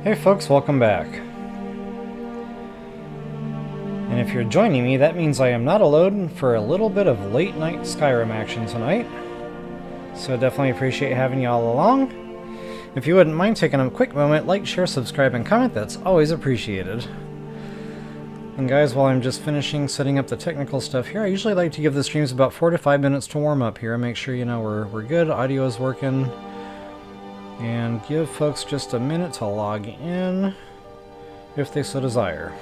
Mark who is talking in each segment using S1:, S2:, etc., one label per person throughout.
S1: Hey folks, welcome back. And if you're joining me, that means I am not alone for a little bit of late night Skyrim action tonight. So definitely appreciate having you all along. If you wouldn't mind taking a quick moment, like, share, subscribe, and comment, that's always appreciated. And guys, while I'm just finishing setting up the technical stuff here, I usually like to give the streams about 4 to 5 minutes to warm up here and make sure, you know, we're good, audio is working. And give folks just a minute to log in, if they so desire.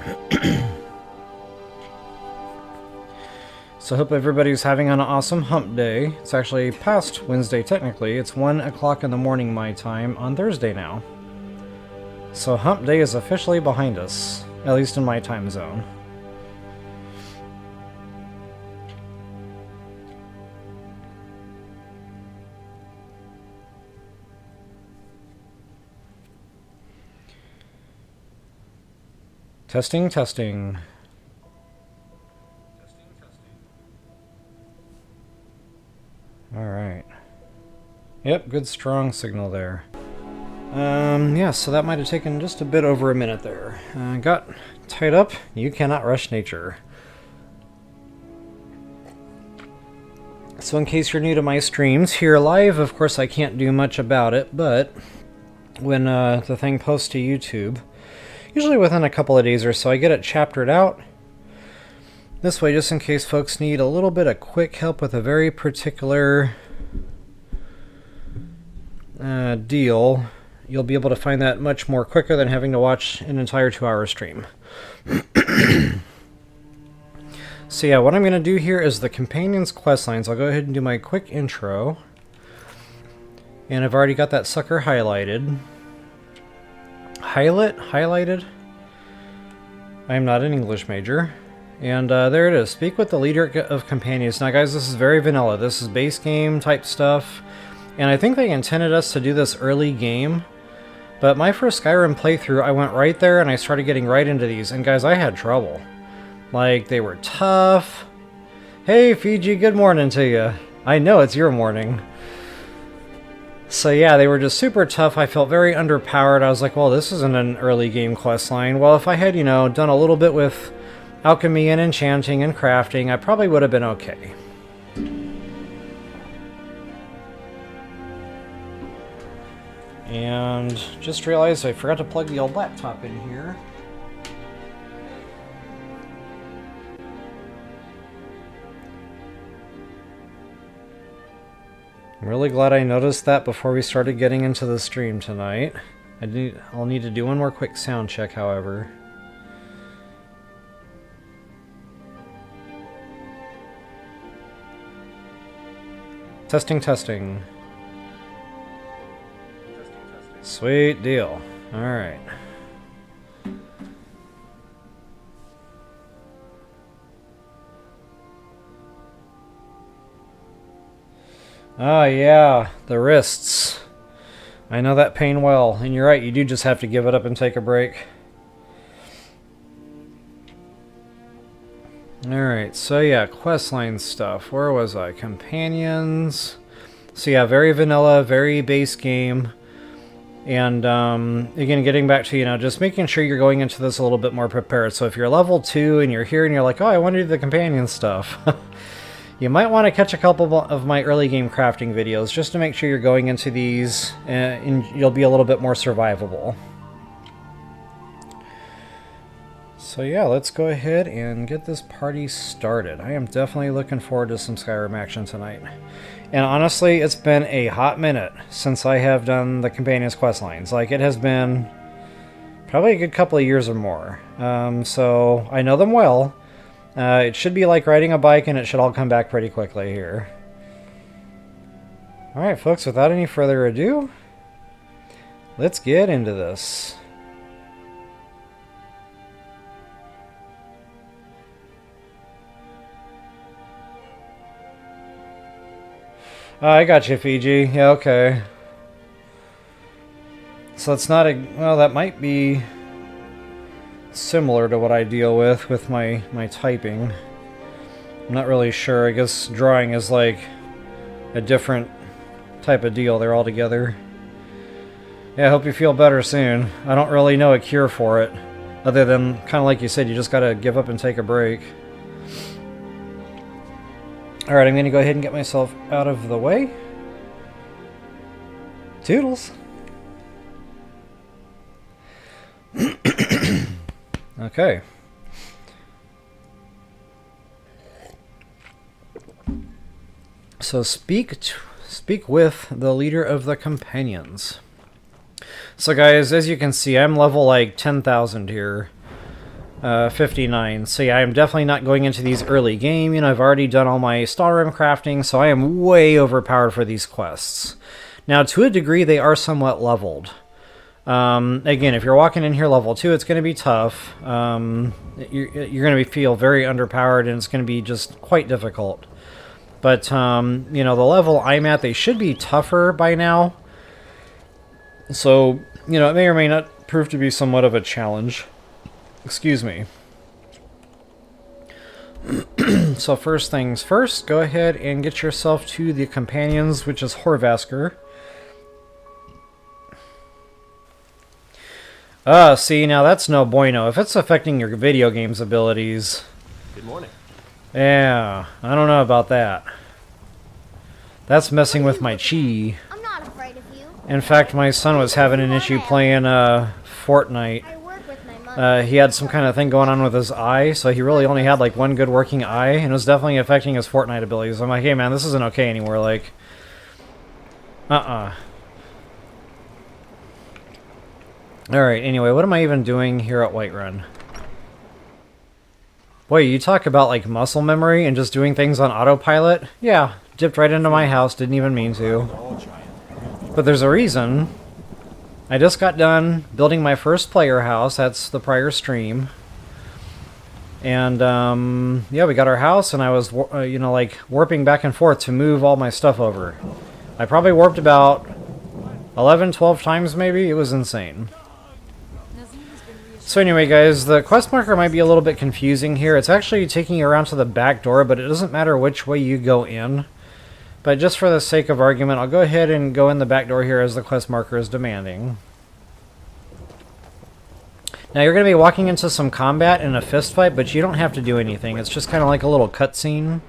S1: So I hope everybody's having an awesome hump day. It's actually past Wednesday technically. It's 1 o'clock in the morning my time on Thursday now. So hump day is officially behind us, at least in my time zone. Testing, testing. Alright. Yep, good strong signal there. Yeah, so that might have taken just a bit over a minute there. Got tied up. You cannot rush nature. So in case you're new to my streams, here live, of course I can't do much about it, but when the thing posts to YouTube, usually within a couple of days or so, I get it chaptered out. This way, just in case folks need a little bit of quick help with a very particular deal, you'll be able to find that much more quicker than having to watch an entire 2-hour stream. So yeah, what I'm going to do here is the Companions Questlines. I'll go ahead and do my quick intro. And I've already got that sucker highlighted. Highlighted? I am not an English major. And there it is. Speak with the leader of companions. Now guys, this is very vanilla. This is base game type stuff. And I think they intended us to do this early game. But my first Skyrim playthrough, I went right there and I started getting right into these. And guys, I had trouble. Like, they were tough. Hey Fiji, good morning to you. I know it's your morning. So yeah, they were just super tough. I felt very underpowered. I was like, well, this isn't an early game questline. Well, if I had, you know, done a little bit with alchemy and enchanting and crafting, I probably would have been okay. And just realized I forgot to plug the old laptop in here. I'm really glad I noticed that before we started getting into the stream tonight. I'll need to do one more quick sound check, however. Testing, testing. Sweet deal. Alright. Oh yeah, the wrists. I know that pain well, and you're right, you do just have to give it up and take a break. Alright, so yeah, questline stuff. Where was I? Companions. So yeah, very vanilla, very base game. And again, getting back to, you know, just making sure you're going into this a little bit more prepared. So if you're level 2 and you're here and you're like, oh, I want to do the companion stuff. You might want to catch a couple of my early game crafting videos just to make sure you're going into these and you'll be a little bit more survivable. So yeah, let's go ahead and get this party started. I am definitely looking forward to some Skyrim action tonight. And honestly, it's been a hot minute since I have done the Companions Questlines. Like, it has been probably a good couple of years or more. So I know them well. It should be like riding a bike, and it should all come back pretty quickly here. Alright folks, without any further ado, let's get into this. I got you, Fiji. Yeah, okay. So it's not a... well, that might be similar to what I deal with my typing. I'm not really sure. I guess drawing is like a different type of deal there altogether. Yeah, I hope you feel better soon. I don't really know a cure for it. Other than, kind of like you said, you just gotta give up and take a break. Alright, I'm gonna go ahead and get myself out of the way. Toodles! Okay. So speak with the leader of the companions. So guys, as you can see, I'm level like 10,000 here. 59. So yeah, I'm definitely not going into these early game. You know, I've already done all my Skyrim crafting, so I am way overpowered for these quests. Now, to a degree, they are somewhat leveled. Again, if you're walking in here level 2, it's going to be tough. You're going to feel very underpowered, and it's going to be just quite difficult. But, you know, the level I'm at, they should be tougher by now. So, you know, it may or may not prove to be somewhat of a challenge. Excuse me. So first things first, go ahead and get yourself to the companions, which is Jorrvaskr. See, now that's no bueno. If it's affecting your video game's abilities...
S2: Good morning.
S1: Yeah, I don't know about that. That's messing with my chi.
S3: I'm not afraid of you.
S1: In fact, my son was having an issue playing Fortnite.
S3: I work with my mother.
S1: He had some kind of thing going on with his eye, so he really only had like one good working eye, and it was definitely affecting his Fortnite abilities. I'm like, hey man, this isn't okay anymore, like... Alright, anyway, what am I even doing here at Whiterun? Boy, you talk about like muscle memory and just doing things on autopilot? Yeah, dipped right into my house, didn't even mean to. But there's a reason. I just got done building my first player house, that's the prior stream. And, yeah, we got our house, and I was, you know, like, warping back and forth to move all my stuff over. I probably warped about 11, 12 times, maybe? It was insane. So anyway, guys, the quest marker might be a little bit confusing here. It's actually taking you around to the back door, but it doesn't matter which way you go in. But just for the sake of argument, I'll go ahead and go in the back door here as the quest marker is demanding. Now, you're going to be walking into some combat in a fist fight, but you don't have to do anything. It's just kind of like a little cutscene.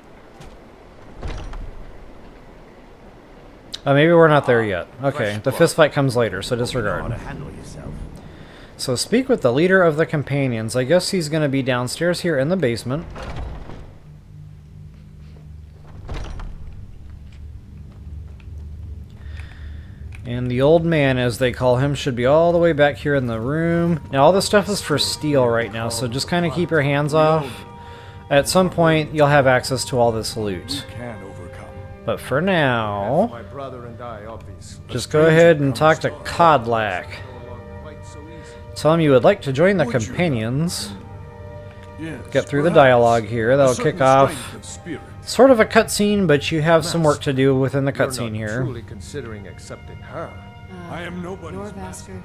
S1: Maybe we're not there yet. Okay, the fist fight comes later, so disregard. So speak with the leader of the companions. I guess he's going to be downstairs here in the basement. And the old man, as they call him, should be all the way back here in the room. Now, all this stuff is for steal right now, so just kind of keep your hands off. At some point, you'll have access to all this loot. But for now, just go ahead and talk to Codlack. Tell him you would like to join the companions. Get through the dialogue here. That'll kick off sort of a cutscene, but you have some work to do within the cutscene here.
S2: Truly considering accepting her.
S4: I am nobody's
S5: Jorrvaskr.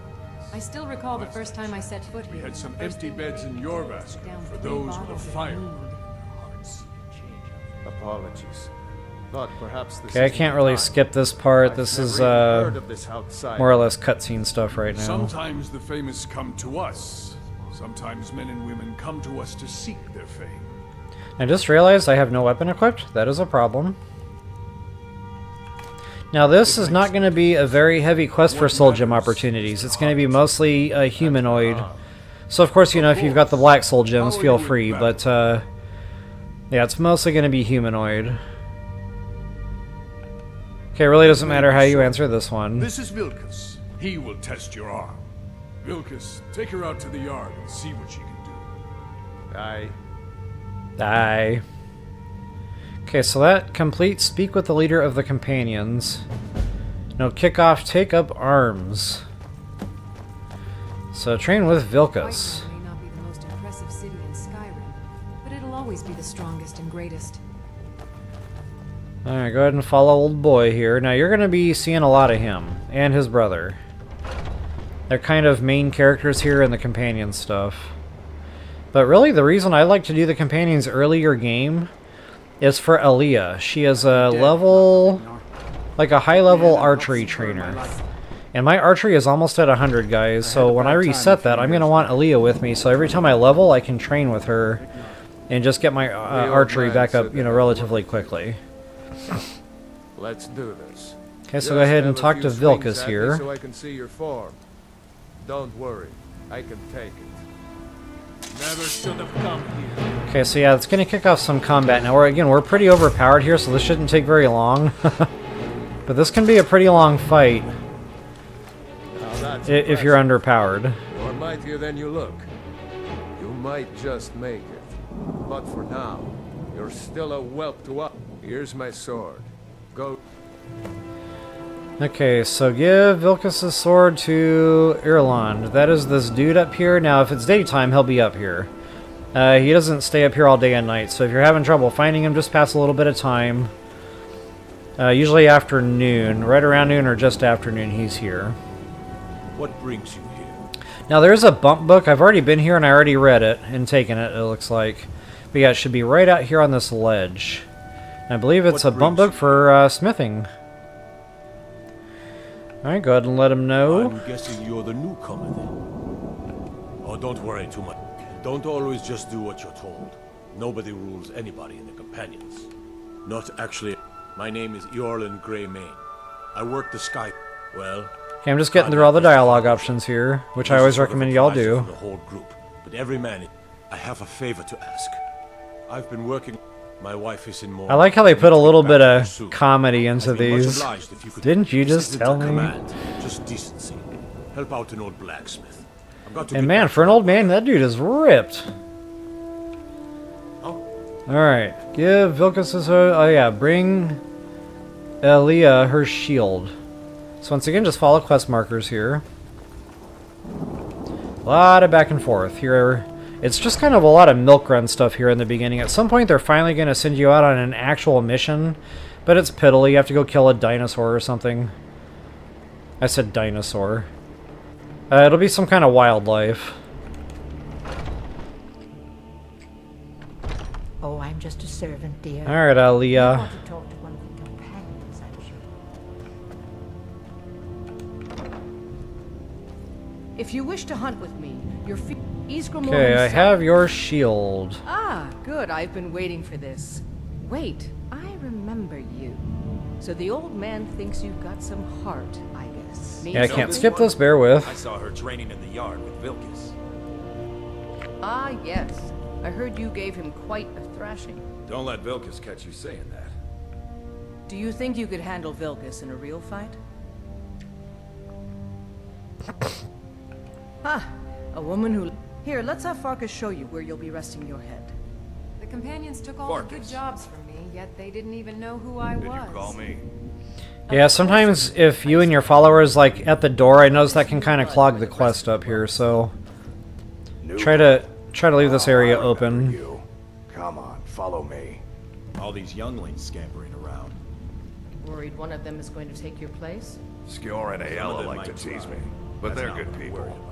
S5: I still recall the first time I set foot here.
S4: We had some empty beds in Jorrvaskr for those with a fire.
S2: Apologies. Thought perhaps this
S1: Okay, I can't really skip this part. This is more
S2: more
S1: or less cutscene stuff right now.
S4: Sometimes the famous come to us. Sometimes men and women come to us to seek their fame.
S1: I just realized I have no weapon equipped. That is a problem. Now this is not going to be a very heavy quest for soul gem opportunities. It's going to be mostly a humanoid. So of course, you know, if you've got the black soul gems, feel free. But yeah, it's mostly going to be humanoid. Okay, it really doesn't matter how you answer this one.
S4: This is Vilkas. He will test your arm. Vilkas, take her out to the yard and see what she can do.
S2: Aye.
S1: Die. Okay, so that completes Speak with the leader of the companions. No, kick off, take up arms. So train with Vilkas.
S5: Whiterun may not be the most impressive city in Skyrim, but it'll always be the strongest and greatest.
S1: Alright, go ahead and follow old boy here. Now you're going to be seeing a lot of him, and his brother. They're kind of main characters here in the companion stuff. But really, the reason I like to do the companions earlier game is for Alea. She is a level, like a high-level archery trainer. And my archery is almost at 100, guys, so when I reset that, I'm going to want Alea with me, so every time I level, I can train with her and just get my archery back up, you know, relatively quickly.
S2: Let's do this.
S1: Okay, so go ahead and talk to Vilkas here.
S2: So I can see your form. Don't worry, I can take it. Never should have come here.
S1: Okay, so yeah, it's going to kick off some combat. Now, we're pretty overpowered here, so this shouldn't take very long. But this can be a pretty long fight if you're underpowered.
S2: You're mightier than you look. You might just make it. But for now, you're still a whelp to us. Here's my sword. Go.
S1: Okay, so give Vilkas' sword to Eorlund. That is this dude up here. Now, if it's daytime, he'll be up here. He doesn't stay up here all day and night, so if you're having trouble finding him, just pass a little bit of time. Usually afternoon, right around noon or just afternoon, he's here.
S4: What brings you here?
S1: Now, there's a bump book. I've already been here and I already read it and taken it, it looks like. But yeah, it should be right out here on this ledge. And I believe it's a bump book for smithing. Alright, go ahead and let him know.
S6: I'm guessing you're the newcomer then. Oh, don't worry too much. Don't always just do what you're told. Nobody rules anybody in the companions. Not actually. My name is Eorlund Greymane. I work the sky. Well,
S1: Okay, I'm just getting through all the dialogue options here, which I always recommend y'all do.
S6: The whole group, but every man. I have a favor to ask. I've been working. My wife is in mourning.
S1: I like how they put a little bit of
S6: soon.
S1: comedy into
S6: I'd be much
S1: these.
S6: obliged if you could-
S1: Didn't you
S6: This
S1: just
S6: isn't
S1: tell
S6: a
S1: me?
S6: command, just decency. Help out an old blacksmith. I've got to
S1: And
S6: get
S1: man,
S6: back
S1: for an
S6: to
S1: old
S6: my
S1: man, that dude is ripped.
S6: Oh.
S1: Alright, give Vilkas' oh yeah, bring Alea her shield. So once again, just follow quest markers here. A lot of back and forth here. It's just kind of a lot of milk run stuff here in the beginning. At some point, they're finally going to send you out on an actual mission, but it's piddly. You have to go kill a dinosaur or something. I said dinosaur. It'll be some kind of wildlife.
S7: Oh, I'm just a servant, dear.
S1: Alright,
S7: I
S1: Alea.
S7: want to talk to one of the companions, I'm sure.
S5: If you wish to hunt with me, your
S1: Okay, I have your shield.
S5: Ah, good. I've been waiting for this. Wait, I remember you. So the old man thinks you've got some heart, I guess.
S1: Yeah, I can't skip this, bear with.
S8: I saw her training in the yard with Vilkas.
S5: Ah, yes. I heard you gave him quite a thrashing.
S8: Don't let Vilkas catch you saying that.
S5: Do you think you could handle Vilkas in a real fight? Ah, a woman who... Here, let's have Farkas show you where you'll be resting your head.
S9: The companions took all the good jobs from me, yet they didn't even know who I was.
S8: Did you call me?
S1: Yeah, sometimes if you and your followers like at the door, I notice that can kind of clog the quest up here, so try to leave this area open.
S10: Come on, follow me.
S8: All these younglings scampering around.
S5: Worried one of them is going to take your place?
S10: Skjor and
S8: Some of
S10: Alea
S8: them
S10: like
S8: might
S10: to tease
S8: try.
S10: me, but
S8: That's
S10: they're
S8: not
S10: good
S8: what I'm
S10: people.
S8: worried about.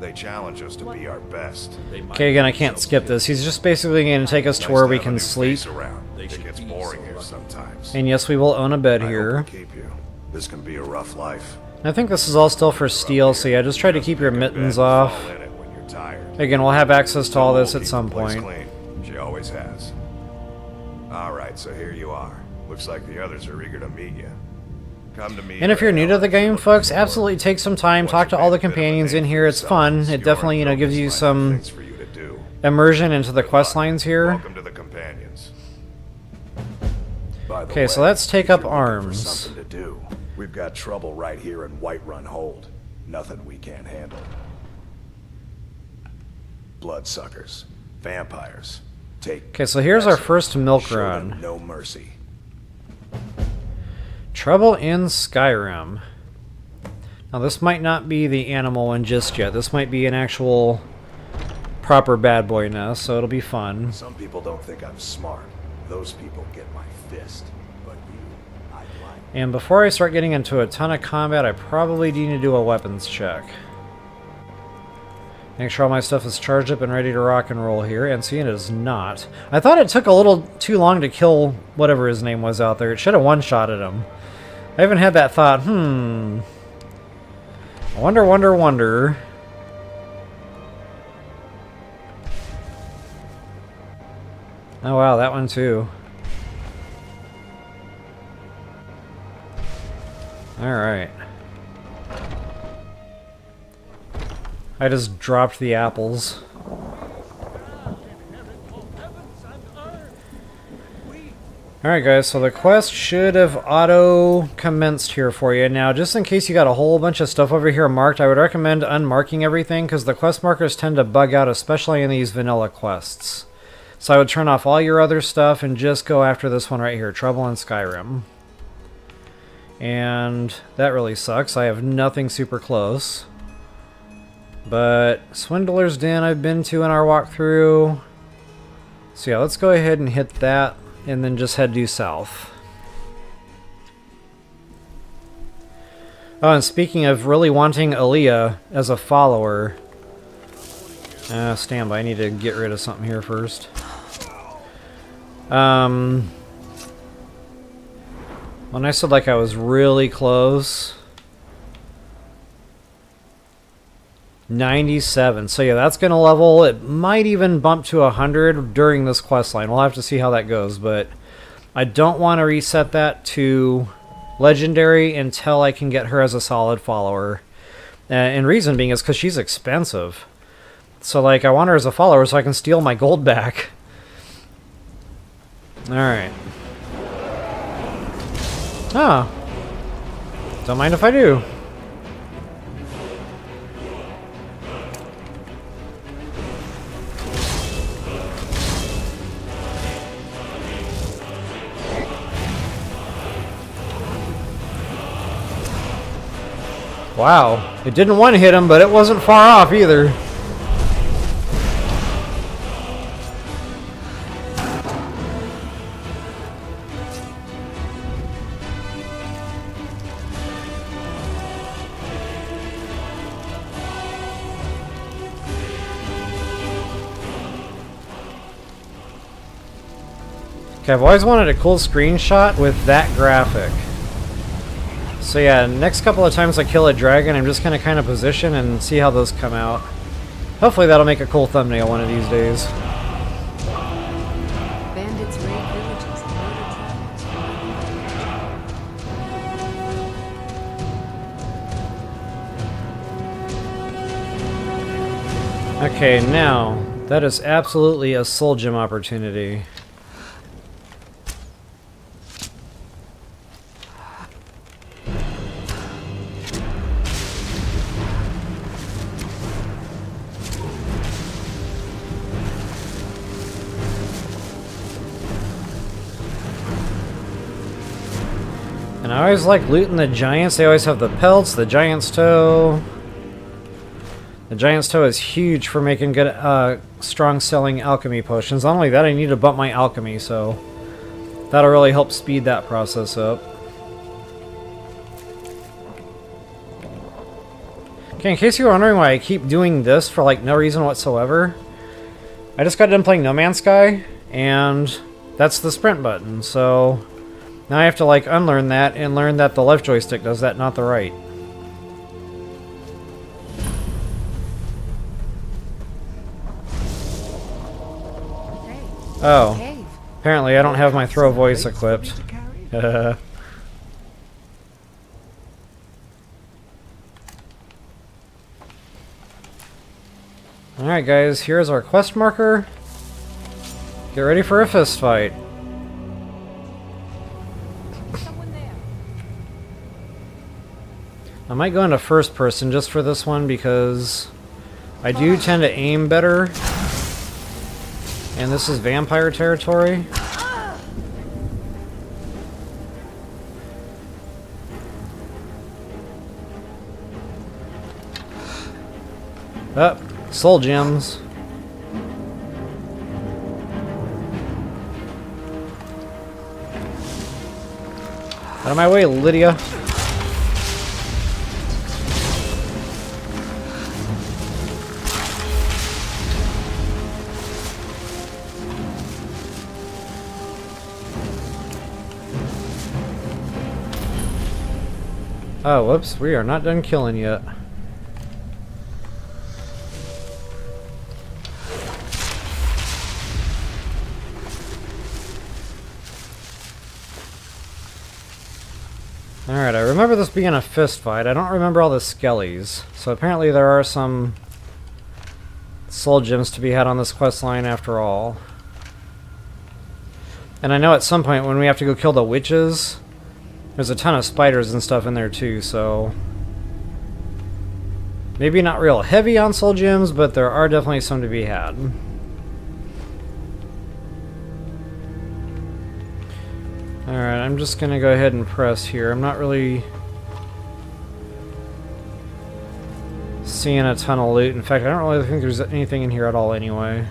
S10: They challenge us to be our best.
S8: They might
S1: Okay, again, I
S8: be
S1: can't
S8: so
S1: skip this. He's just basically going to take us to
S10: Nice
S1: where
S10: to
S1: we
S10: have a
S1: can
S10: new
S1: sleep.
S10: face around.
S8: They
S10: It
S8: should
S10: gets
S8: be
S10: boring
S8: so
S10: here
S8: lucky.
S10: sometimes.
S1: And yes, we will own a bed
S10: I
S1: here.
S10: hope to keep you. This can be a rough life.
S1: I think this is all still for steel, so yeah, just try to keep your mittens off.
S10: Fall in it when you're tired.
S1: Again, we'll have access to all this
S10: Keep
S1: at
S10: the
S1: some
S10: place
S1: point.
S10: clean. She always has. All right, so here you are. Looks like the others are eager to meet you. Come to me.
S1: And if you're new to the game, folks, absolutely take some time, talk to all the companions in here. It's fun. It definitely, gives you some immersion into the quest lines here.
S10: Welcome to the companions. By the
S1: Okay, so
S10: way,
S1: let's take
S10: if
S1: up
S10: you're looking for
S1: arms.
S10: Something to do. We've got trouble right here in Whiterun Hold. Nothing we can't handle. Bloodsuckers, vampires. Take.
S1: Okay, so here's our
S10: Excellent.
S1: first milk
S10: Show them
S1: run.
S10: no mercy.
S1: Trouble in Skyrim. Now this might not be the animal one just yet. This might be an actual proper bad boy now, so it'll be fun.
S10: Some people don't think I'm smart. Those people get my fist. But you, I like.
S1: And before I start getting into a ton of combat, I probably need to do a weapons check. Make sure all my stuff is charged up and ready to rock and roll here, and see, it is not. I thought it took a little too long to kill whatever his name was out there. It should have one-shotted him. I haven't had that thought, Wonder, wonder, wonder. Oh wow, that one too. Alright. I just dropped the apples. Alright guys, so the quest should have auto-commenced here for you. Now, just in case you got a whole bunch of stuff over here marked, I would recommend unmarking everything, because the quest markers tend to bug out, especially in these vanilla quests. So I would turn off all your other stuff and just go after this one right here, Trouble in Skyrim. And that really sucks. I have nothing super close. But Swindler's Den I've been to in our walkthrough. So yeah, let's go ahead and hit that. And then just head due south. Oh, and speaking of really wanting Alea as a follower... stand by, I need to get rid of something here first. When I said like I was really close... 97. So yeah, that's going to level. It might even bump to 100 during this quest line. We'll have to see how that goes, but I don't want to reset that to legendary until I can get her as a solid follower. And reason being is because she's expensive. So like I want her as a follower so I can steal my gold back. Alright. Oh. Don't mind if I do. Wow, it didn't want to hit him, but it wasn't far off either. Okay, I've always wanted a cool screenshot with that graphic. So yeah, next couple of times I kill a dragon, I'm just going to kind of position and see how those come out. Hopefully that'll make a cool thumbnail one of these days.
S9: Bandits raid villages and murder.
S1: Okay, now, that is absolutely a soul gem opportunity. And I always like looting the giants. They always have the pelts, the giant's toe. The giant's toe is huge for making good, strong selling alchemy potions. Not only that, I need to bump my alchemy, so that'll really help speed that process up. Okay, in case you were wondering why I keep doing this for like no reason whatsoever, I just got done playing No Man's Sky, and that's the sprint button, so now I have to like unlearn that and learn that the left joystick does that, not the right. Oh, apparently I don't have my throw voice equipped. Alright guys, here's our quest marker. Get ready for a fist fight. I might go into first person just for this one because I do tend to aim better. And this is vampire territory. Soul gems. Out of my way, Lydia. Oh, whoops, we are not done killing yet. Alright, I remember this being a fist fight. I don't remember all the skellies. So apparently there are some soul gems to be had on this quest line after all. And I know at some point when we have to go kill the witches, there's a ton of spiders and stuff in there too, so... maybe not real heavy on soul gems, but there are definitely some to be had. Alright, I'm just gonna go ahead and press here. I'm not really seeing a ton of loot. In fact, I don't really think there's anything in here at all anyway.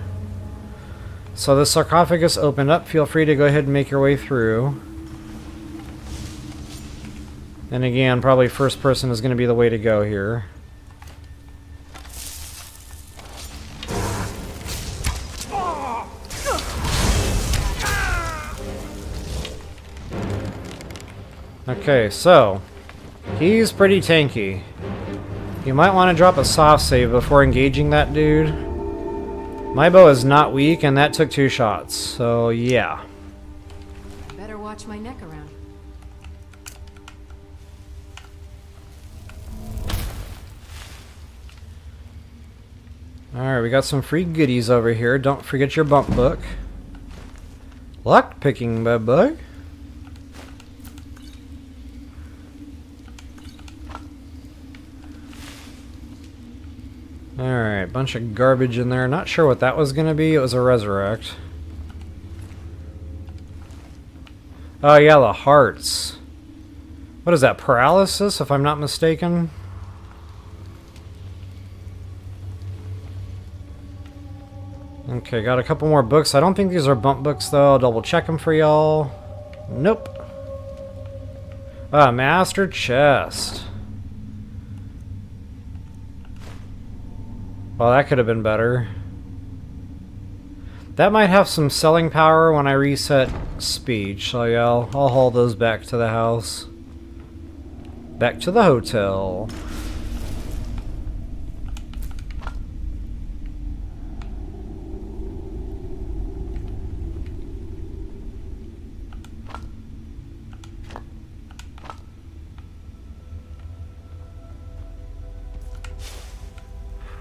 S1: So the sarcophagus opened up. Feel free to go ahead and make your way through. And again, probably first person is going to be the way to go here. Okay, so he's pretty tanky. You might want to drop a soft save before engaging that dude. My bow is not weak, and that took 2 shots, so yeah.
S9: Better watch my neck around.
S1: Alright, we got some free goodies over here. Don't forget your bump book. Lock picking, bad boy. Alright, bunch of garbage in there. Not sure what that was going to be. It was a resurrect. Oh yeah, the hearts. What is that, paralysis, if I'm not mistaken? Okay, got a couple more books. I don't think these are bump books, though. I'll double check them for y'all. Nope. Ah, master chest. Well, that could have been better. That might have some selling power when I reset speech, so yeah, I'll haul those back to the house. Back to the hotel.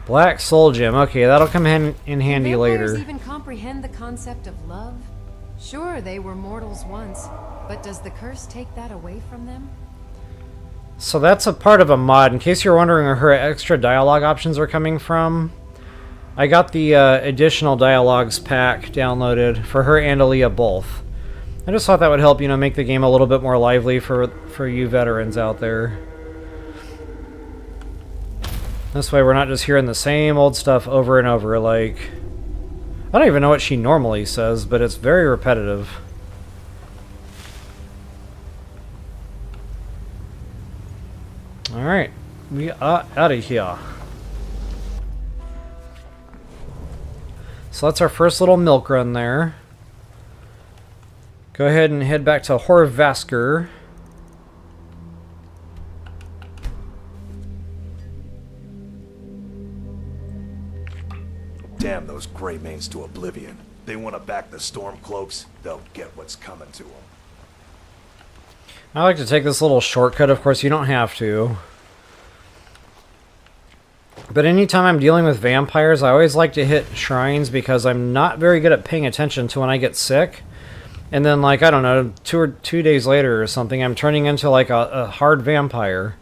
S1: Black soul gem. Okay, that'll come in handy later.
S9: Do vampires even comprehend the concept of love? Sure, they were mortals once, but does the curse take that away from them?
S1: So that's a part of a mod. In case you're wondering where her extra dialogue options are coming from, I got the additional dialogues pack downloaded for her and Alea both. I just thought that would help, you know, make the game a little bit more lively for you veterans out there. This way we're not just hearing the same old stuff over and over, like... I don't even know what she normally says, but it's very repetitive. Alright, we are out of here. So that's our first little milk run there. Go ahead and head back to To Jorrvaskr.
S10: Damn those Greymanes to oblivion. They want to back the Stormcloaks, they'll get what's coming to them.
S1: I like to take this little shortcut. Of course, you don't have to. But anytime I'm dealing with vampires, I always like to hit shrines because I'm not very good at paying attention to when I get sick. And then, like, I don't know, 2 days later or something, I'm turning into, like, a hard vampire.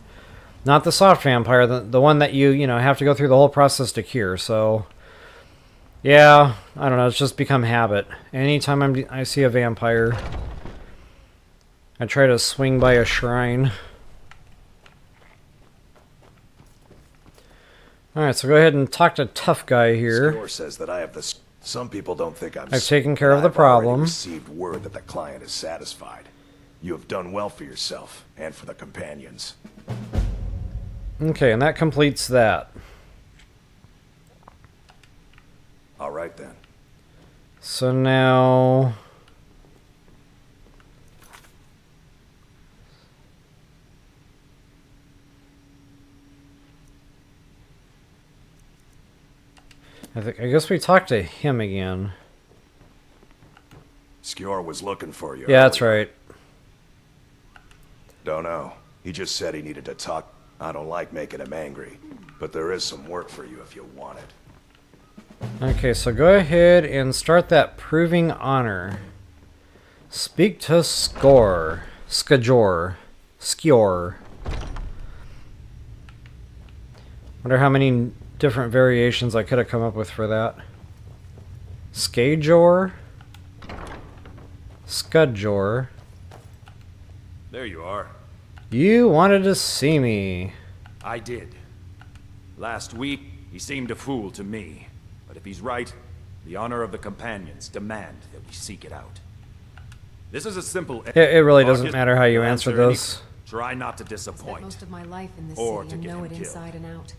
S1: Not the soft vampire, the one that you know, have to go through the whole process to cure, so... yeah, I don't know, it's just become habit. Anytime I see a vampire, I try to swing by a shrine. Alright, so go ahead and talk to Tough Guy here.
S10: Skjor says that I have the... Some people don't think I'm...
S1: I've taken care of the
S10: I've already
S1: problem.
S10: Received word that the client is satisfied. You have done well for yourself, and for the companions.
S1: Okay, and that completes that.
S10: All right, then.
S1: So now... I guess we talked to him again.
S10: Skjor was looking for you.
S1: Yeah, that's right.
S10: Don't know. He just said he needed to talk. I don't like making him angry, but there is some work for you if you want it.
S1: Okay, so go ahead and start that proving honor. Speak to Skjor. Skjor. Wonder how many different variations I could have come up with for that. Skjor. Skjor.
S8: There you are.
S1: You wanted to see me.
S8: I did. Last week, he seemed a fool to me. But if he's right, the honor of the companions demand that we seek it out. This is a simple...
S1: It really doesn't matter how you answer this.
S8: Try not to
S9: Spent
S8: disappoint.
S9: most of my life in this
S8: Or
S9: city
S8: to
S9: and
S8: get
S9: know
S8: him
S9: it
S8: killed.
S9: inside and out.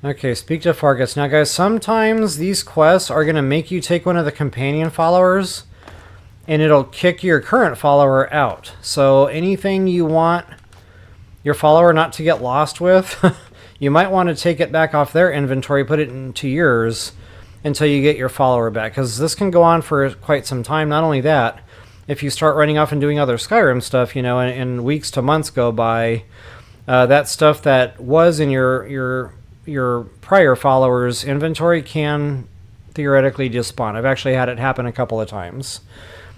S1: Okay, speak to Farkas. Now guys, sometimes these quests are going to make you take one of the companion followers and it'll kick your current follower out. So anything you want your follower not to get lost with, you might want to take it back off their inventory, put it into yours until you get your follower back. Because this can go on for quite some time. Not only that, if you start running off and doing other Skyrim stuff, you know, and weeks to months go by, that stuff that was in your prior followers' inventory can theoretically despawn. I've actually had it happen a couple of times.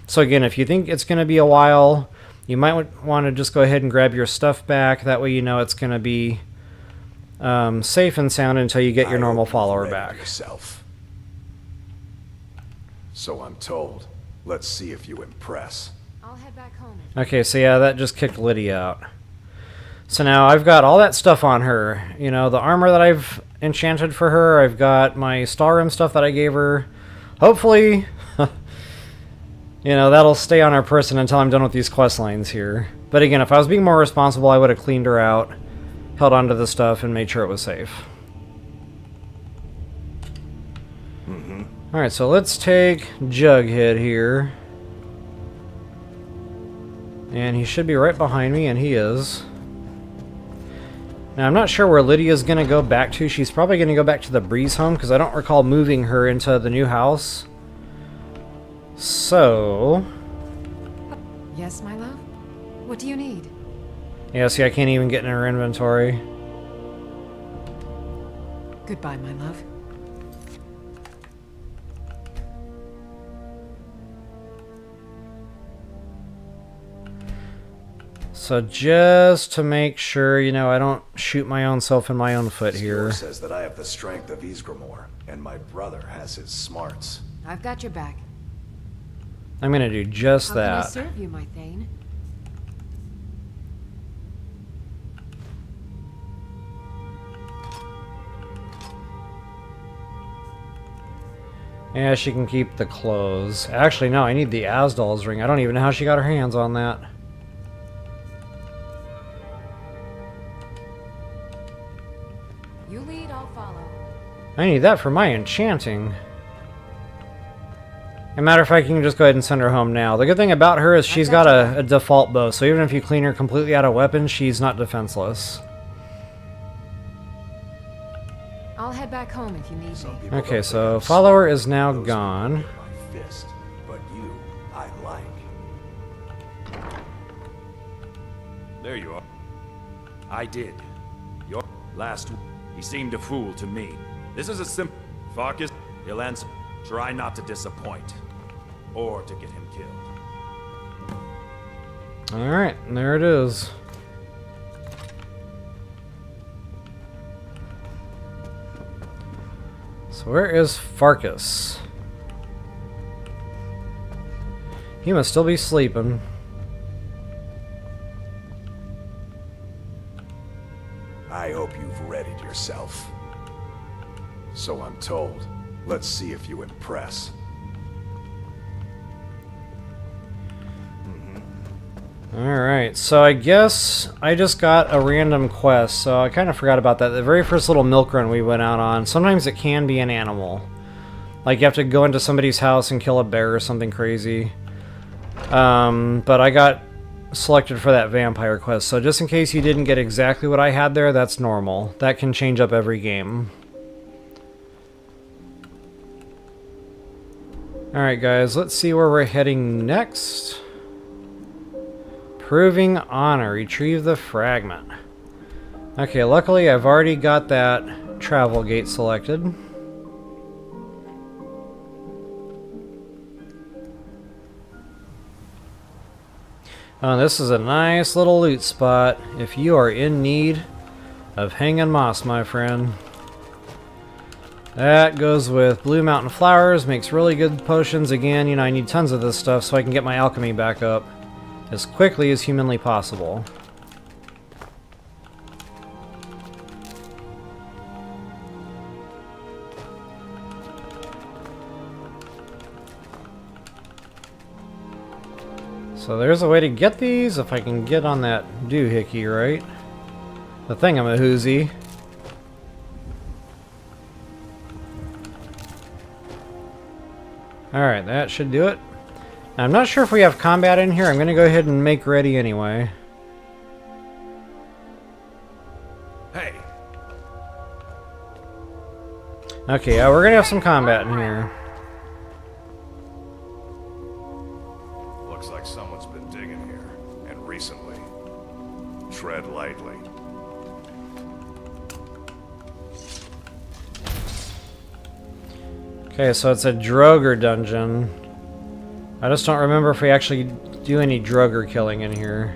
S1: So again, if you think it's going to be a while, you might want to just go ahead and grab your stuff back. That way you know it's going to be safe and sound until you get your normal follower back.
S10: Yourself. So I'm told. Let's see if you impress.
S9: I'll head back home.
S1: Okay, so yeah, that just kicked Lydia out. So now I've got all that stuff on her. You know, the armor that I've enchanted for her. I've got my Skyrim stuff that I gave her. Hopefully, you know, that'll stay on her person until I'm done with these quest lines here. But again, if I was being more responsible, I would have cleaned her out, held onto the stuff, and made sure it was safe. Alright, so let's take Jughead here. And he should be right behind me, and he is. Now, I'm not sure where Lydia's going to go back to. She's probably going to go back to the Breeze home, because I don't recall moving her into the new house. So...
S9: Yes, my love? What do you need?
S1: yeah, see, I can't even get in her inventory.
S9: Goodbye, my love.
S1: So just to make sure, you know, I don't shoot my own self in my own foot here.
S10: Skjor says that I have the strength of Ysgramor, and my brother has his smarts.
S9: I've got your back.
S1: I'm going to do just
S9: How can I
S1: that.
S9: serve you, my Thane?
S1: Yeah, she can keep the clothes. Actually, no, I need the Asdal's ring. I don't even know how she got her hands on that.
S9: You lead, I'll follow.
S1: I need that for my enchanting. As a matter of fact, you can just go ahead and send her home now. The good thing about her is she's got a default bow, so even if you clean her completely out of weapons, she's not defenseless.
S9: I'll head back home if you need me.
S1: Okay, so follower is now gone.
S10: My fist, but you, I like.
S8: There you are. I did. Your last... he seemed a fool to me. This is a simple... Farkas, he'll answer. Try not to disappoint. Or to get him killed.
S1: Alright, there it is. So where is Farkas? He must still be sleeping.
S10: I hope you've readied yourself. So I'm told. Let's see if you impress.
S1: Alright, so I guess I just got a random quest, so I kind of forgot about that. The very first little milk run we went out on, sometimes it can be an animal. Like you have to go into somebody's house and kill a bear or something crazy. But I got selected for that vampire quest, so just in case you didn't get exactly what I had there, that's normal. That can change up every game. Alright guys, let's see where we're heading next. Proving honor. Retrieve the fragment. Okay, luckily I've already got that travel gate selected. Oh, this is a nice little loot spot if you are in need of hanging moss, my friend. That goes with Blue Mountain Flowers, makes really good potions. Again, you know, I need tons of this stuff so I can get my alchemy back up as quickly as humanly possible. So there's a way to get these if I can get on that doohickey, right? The thingamahoozy. Alright, that should do it. Now, I'm not sure if we have combat in here. I'm going to go ahead and make ready anyway.
S10: Hey.
S1: Okay, we're going to have some combat in here.
S10: Looks like someone's been digging here, and recently. Tread lightly.
S1: Okay, so it's a Droger dungeon. I just don't remember if we actually do any Droger killing in here.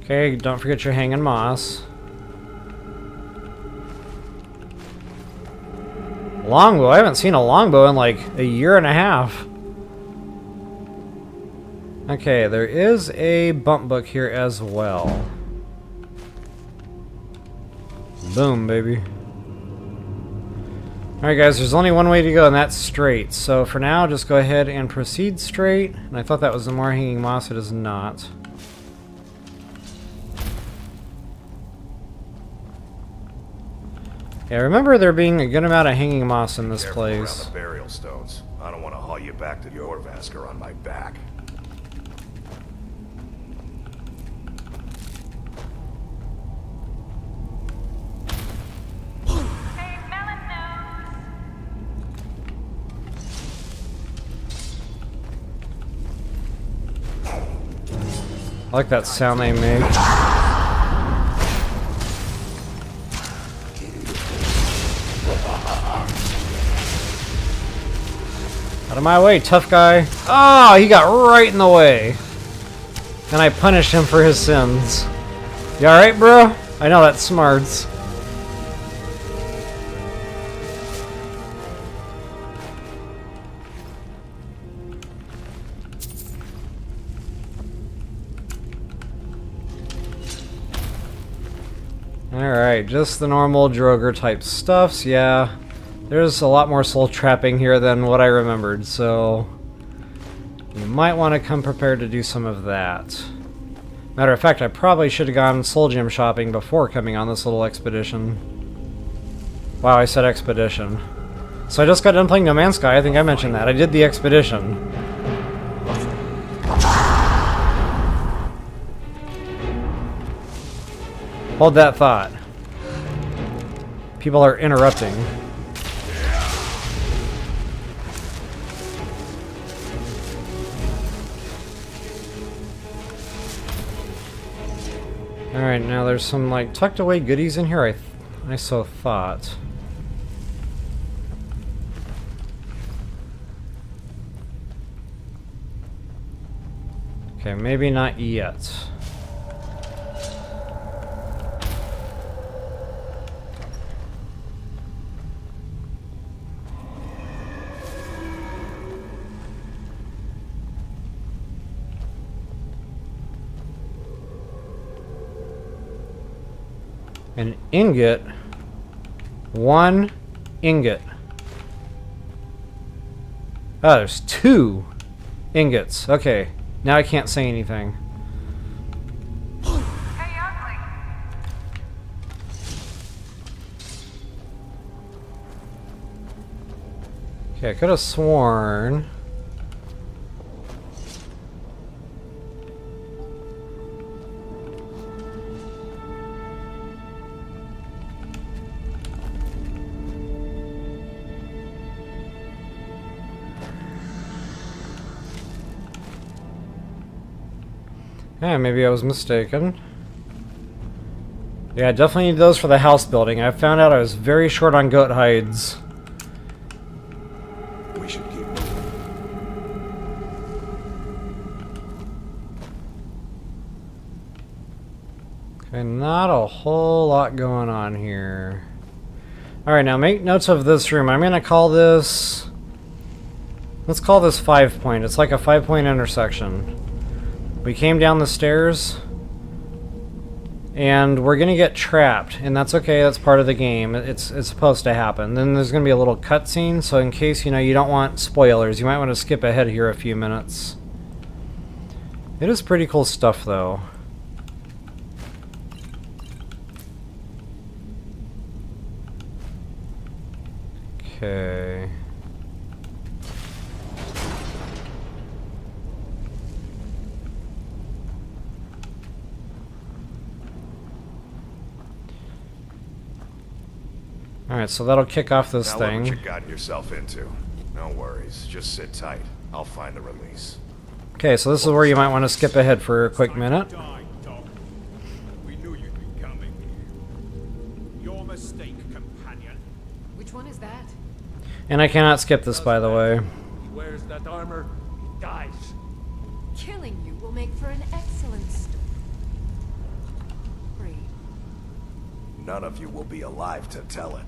S1: Okay, don't forget your hanging moss. Longbow. I haven't seen a longbow in like a year and a half. Okay, there is a bump book here as well. Boom, baby. Alright guys, there's only one way to go, and that's straight. So for now, just go ahead and proceed straight. And I thought that was the more hanging moss. It is not. Yeah, remember there being a good amount of hanging moss in this
S10: Careful around
S1: place.
S10: the burial stones. I don't want to haul you back to Jorrvaskr on my back.
S1: I like that sound they make. Out of my way, tough guy. Oh, he got right in the way. And I punished him for his sins. You alright, bro? I know that's smarts. Alright, just the normal Droger type stuffs, yeah. There's a lot more soul trapping here than what I remembered, so you might want to come prepared to do some of that. Matter of fact, I probably should have gone soul gem shopping before coming on this little expedition. Wow, I said expedition. So I just got done playing No Man's Sky, I think I mentioned that. I did the expedition. Hold that thought. People are interrupting. Alright, now there's some like tucked away goodies in here, I so thought. Okay, maybe not yet. An ingot. 1 ingot. Oh, there's 2 ingots. Okay, now I can't say anything. Okay, I could have sworn. Yeah, maybe I was mistaken. Yeah, I definitely need those for the house building. I found out I was very short on goat hides.
S10: We should keep moving.
S1: Okay, not a whole lot going on here. Alright, now make notes of this room. I'm gonna call this... Let's call this 5 point. It's like a 5-point intersection. We came down the stairs, and we're gonna get trapped, and that's okay. That's part of the game. It's supposed to happen. Then there's gonna be a little cutscene, so in case you don't want spoilers, you might want to skip ahead here a few minutes. It is pretty cool stuff, though. Okay. Alright, so that'll kick off this
S10: Now
S1: thing.
S10: look what you got yourself into. No worries. Just sit tight. I'll find the release.
S1: Okay, so this is where you might want to skip ahead for a quick minute.
S4: We knew you'd be coming. Your mistake, companion.
S9: Which one is that?
S1: And I cannot skip this, by the way.
S2: He wears that armor, he dies.
S9: Killing you will make for an excellent story.
S10: None of you will be alive to tell it.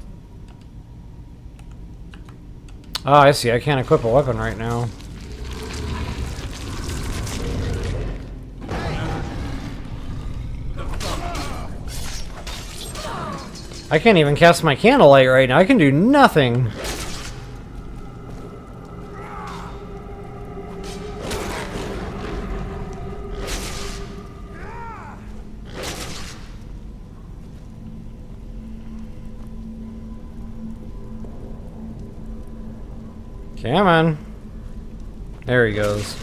S1: Oh, I see. I can't equip a weapon right now. I can't even cast my candlelight right now. I can do nothing. Come on. There he goes.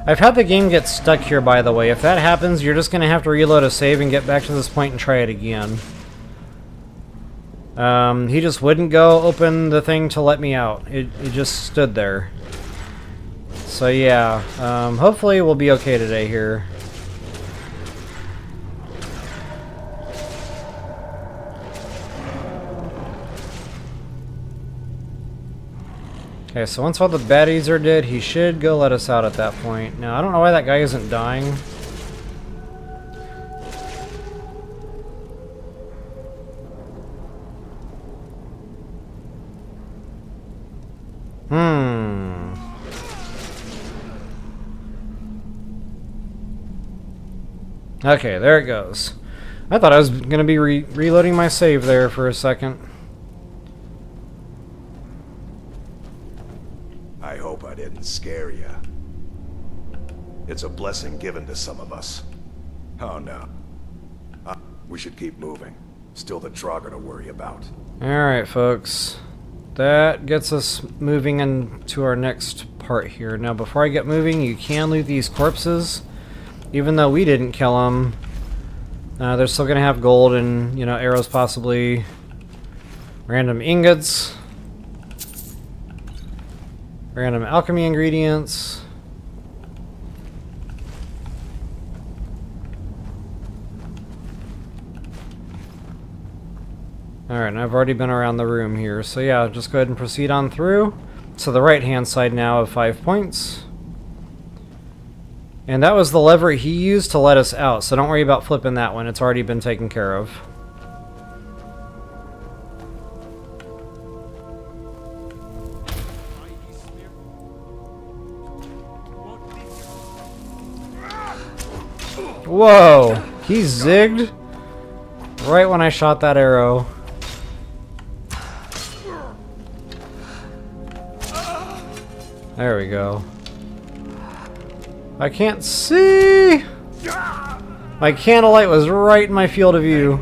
S1: I've had the game get stuck here, by the way. If that happens, you're just going to have to reload a save and get back to this point and try it again. He just wouldn't go open the thing to let me out. It just stood there. So yeah, hopefully we'll be okay today here. Okay, so once all the baddies are dead, he should go let us out at that point. Now, I don't know why that guy isn't dying. Okay, there it goes. I thought I was going to be reloading my save there for a second.
S10: I hope I didn't scare you. It's a blessing given to some of us. Oh no. We should keep moving. Still the Draugr to worry about.
S1: Alright, folks. That gets us moving into our next part here. Now, before I get moving, you can loot these corpses. Even though we didn't kill them, they're still going to have gold and, arrows possibly. Random ingots. Random alchemy ingredients. Alright, and I've already been around the room here, so yeah, just go ahead and proceed on through to the right hand side now of 5 points. And that was the lever he used to let us out, so don't worry about flipping that one, it's already been taken care of. Whoa! He zigged right when I shot that arrow. There we go. I can't see! My candlelight was right in my field of view.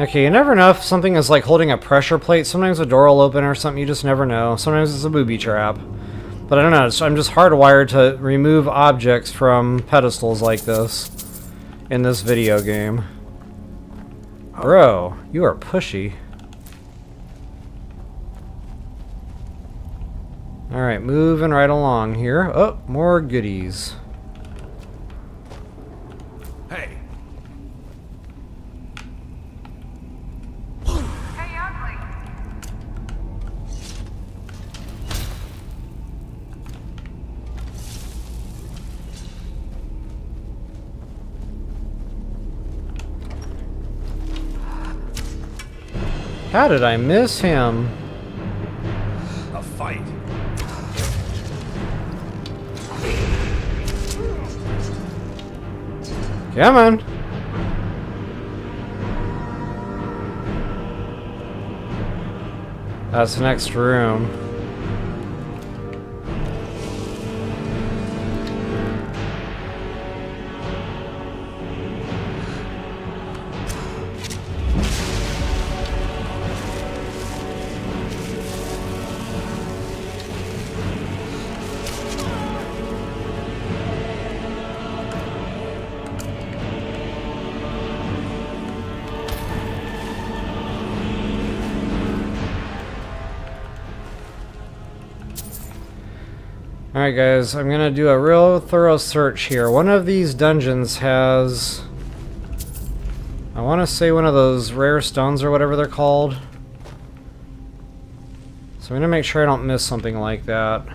S1: Okay, you never know if something is like holding a pressure plate. Sometimes a door will open or something, you just never know. Sometimes it's a booby trap. But I don't know, I'm just hardwired to remove objects from pedestals like this in this video game. Bro, you are pushy. Alright, moving right along here. Oh, more goodies.
S4: Hey,
S1: How did I miss him?
S8: A fight.
S1: Come on. That's the next room. Alright guys, I'm gonna do a real thorough search here. One of these dungeons has... I want to say one of those rare stones or whatever they're called. So I'm gonna make sure I don't miss something like that.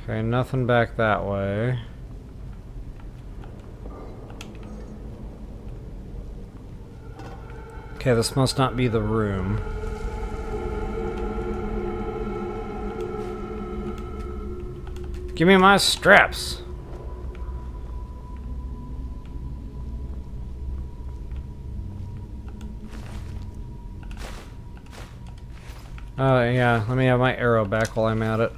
S1: Okay, nothing back that way. Okay, this must not be the room. Give me my straps! Oh, yeah, let me have my arrow back while I'm at it.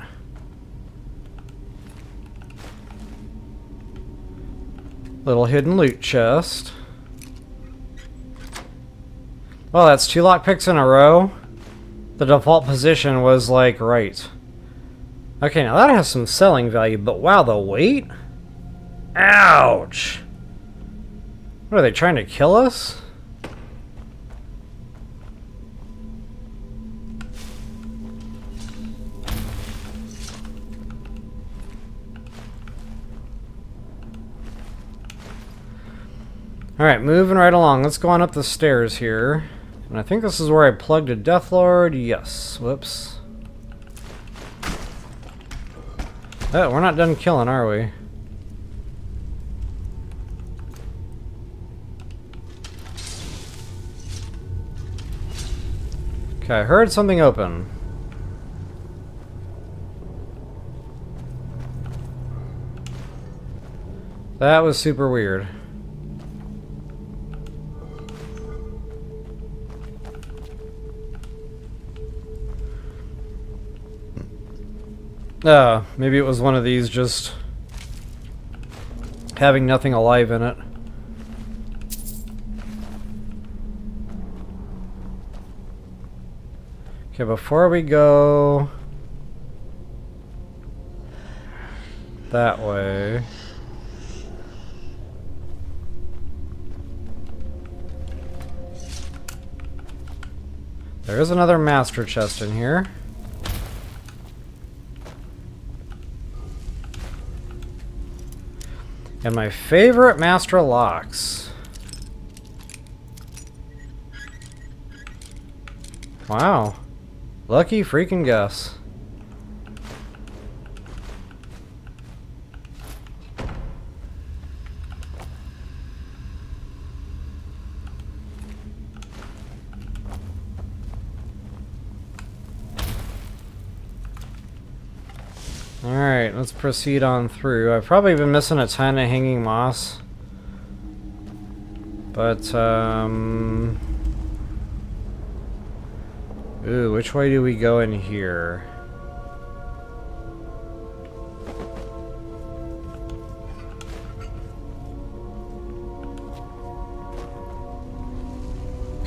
S1: Little hidden loot chest. Well, that's 2 lockpicks in a row. The default position was like right. Okay, now that has some selling value, but wow, the weight? Ouch! What are they trying to kill us? Alright, moving right along. Let's go on up the stairs here. And I think this is where I plugged a Deathlord. Yes. Whoops. Oh, we're not done killing, are we? Okay, I heard something open. That was super weird. Maybe it was one of these just having nothing alive in it. Okay, before we go that way, there is another master chest in here. And my favorite master locks. Wow. Lucky freaking guess. Alright, let's proceed on through. I've probably been missing a ton of hanging moss. But, ooh, which way do we go in here?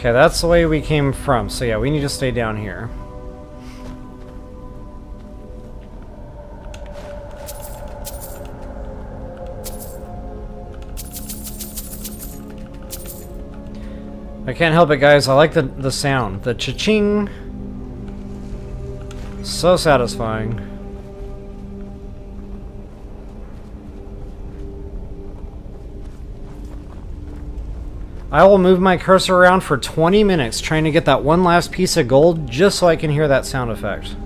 S1: Okay, that's the way we came from. So yeah, we need to stay down here. I can't help it, guys. I like the sound. The cha-ching. So satisfying. I will move my cursor around for 20 minutes trying to get that one last piece of gold just so I can hear that sound effect.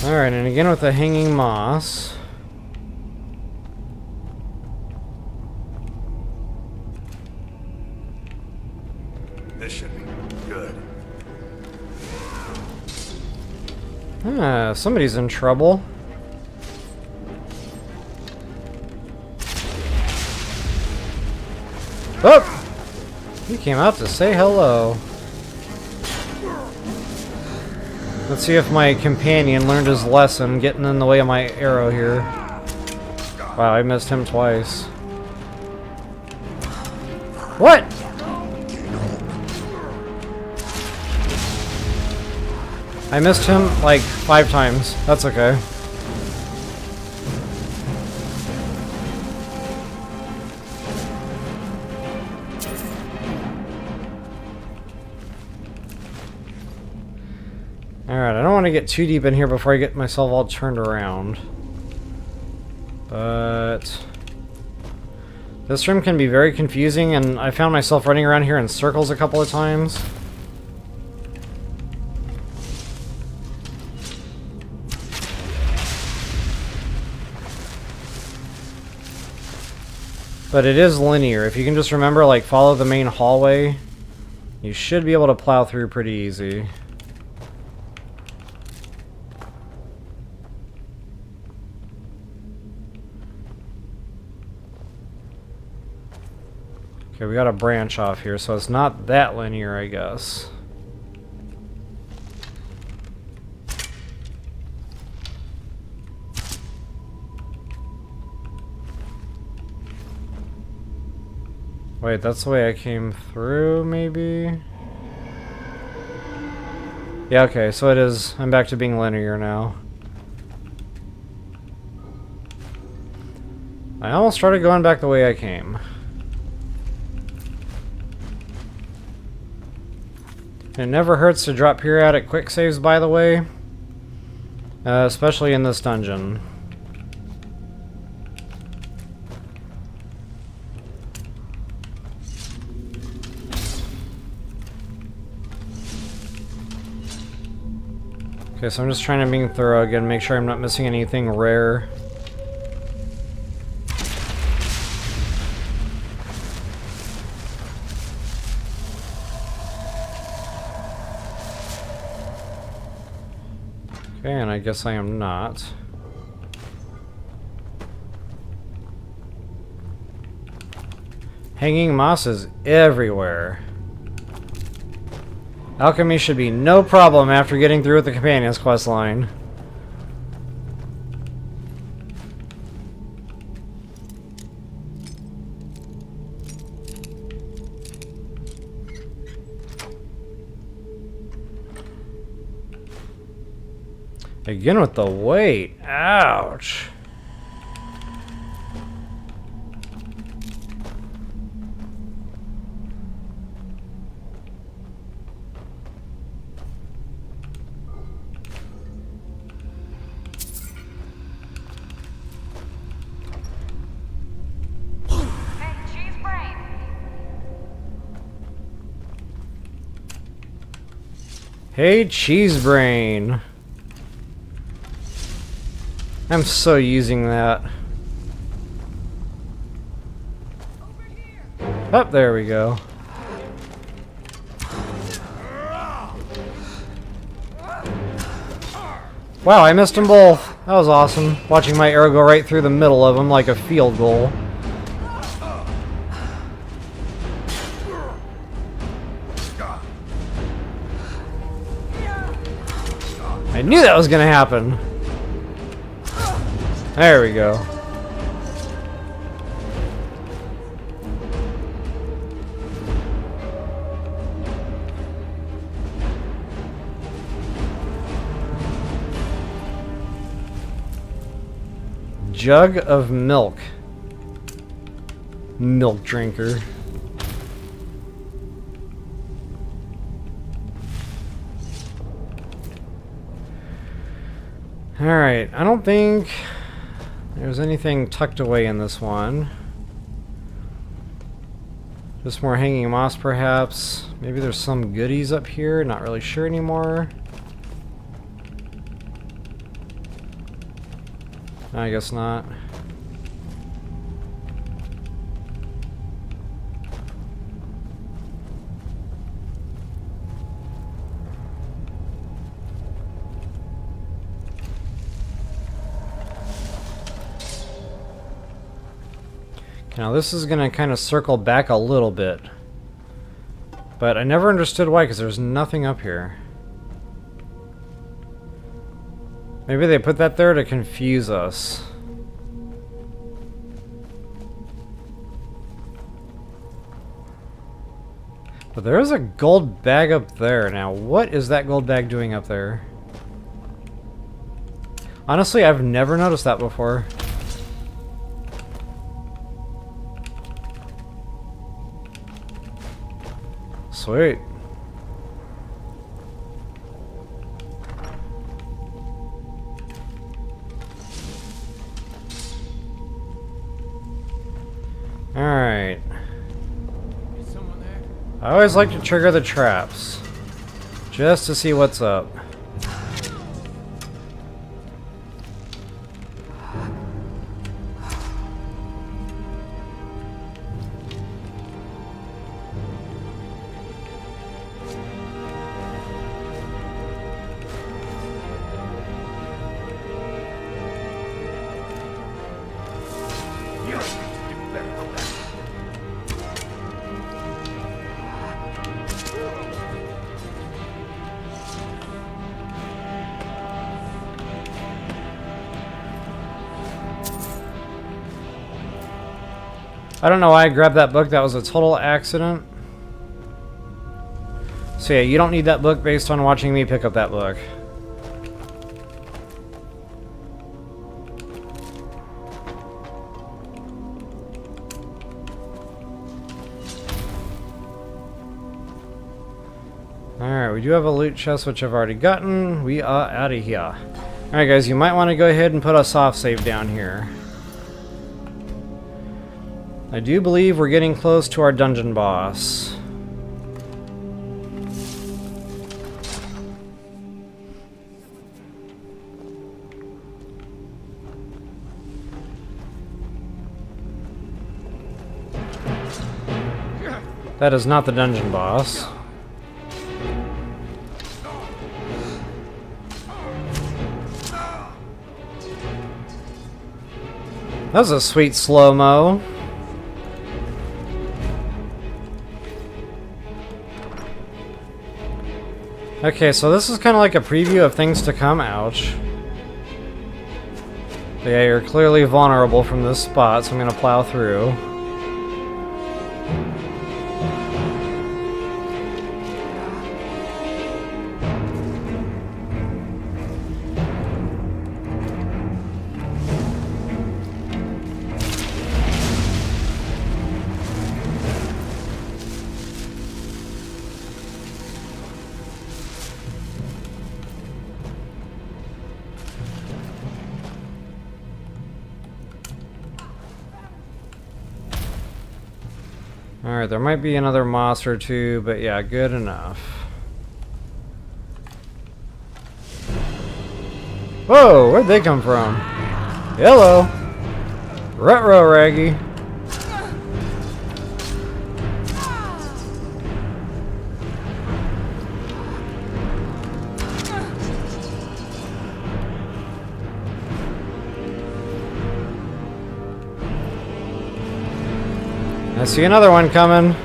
S1: Alright, and again with the hanging moss.
S10: This should be good.
S1: Ah, somebody's in trouble. Oh! He came out to say hello. Let's see if my companion learned his lesson, getting in the way of my arrow here. Wow, I missed him twice. What? I missed him like 5 times. That's okay. Alright, I don't want to get too deep in here before I get myself all turned around. But this room can be very confusing, and I found myself running around here in circles a couple of times. But it is linear. If you can just remember, like, follow the main hallway, you should be able to plow through pretty easy. Okay, we got a branch off here, so it's not that linear, I guess. Wait, that's the way I came through, maybe? Yeah, okay, so it is. I'm back to being linear now. I almost started going back the way I came. It never hurts to drop periodic quick saves, by the way. Especially in this dungeon. Okay, so I'm just trying to be thorough again, make sure I'm not missing anything rare. Okay, and I guess I am not. Hanging moss is everywhere. Alchemy should be no problem after getting through with the Companion's quest line. Again with the weight. Ouch. Hey, cheese brain. I'm so using that. Oh, there we go. Wow, I missed them both. That was awesome. Watching my arrow go right through the middle of them like a field goal. I knew that was gonna happen. There we go. Jug of milk. Milk drinker. Alright, I don't think there's anything tucked away in this one. Just more hanging moss, perhaps. Maybe there's some goodies up here, not really sure anymore. I guess not. Now this is gonna kind of circle back a little bit. But I never understood why, because there's nothing up here. Maybe they put that there to confuse us. But there is a gold bag up there. Now, what is that gold bag doing up there? Honestly, I've never noticed that before. Sweet. Alright. I always like to trigger the traps. Just to see what's up. I don't know why I grabbed that book. That was a total accident. So yeah, you don't need that book based on watching me pick up that book. Alright, we do have a loot chest, which I've already gotten. We are out of here. Alright guys, you might want to go ahead and put a soft save down here. I do believe we're getting close to our dungeon boss. That is not the dungeon boss. That was a sweet slow-mo. Okay, so this is kind of like a preview of things to come. Ouch. But yeah, you're clearly vulnerable from this spot, so I'm going to plow through. Alright, there might be another moss or two, but yeah, good enough. Whoa, where'd they come from? Hello! Ruh-roh, Raggy. I see another one coming.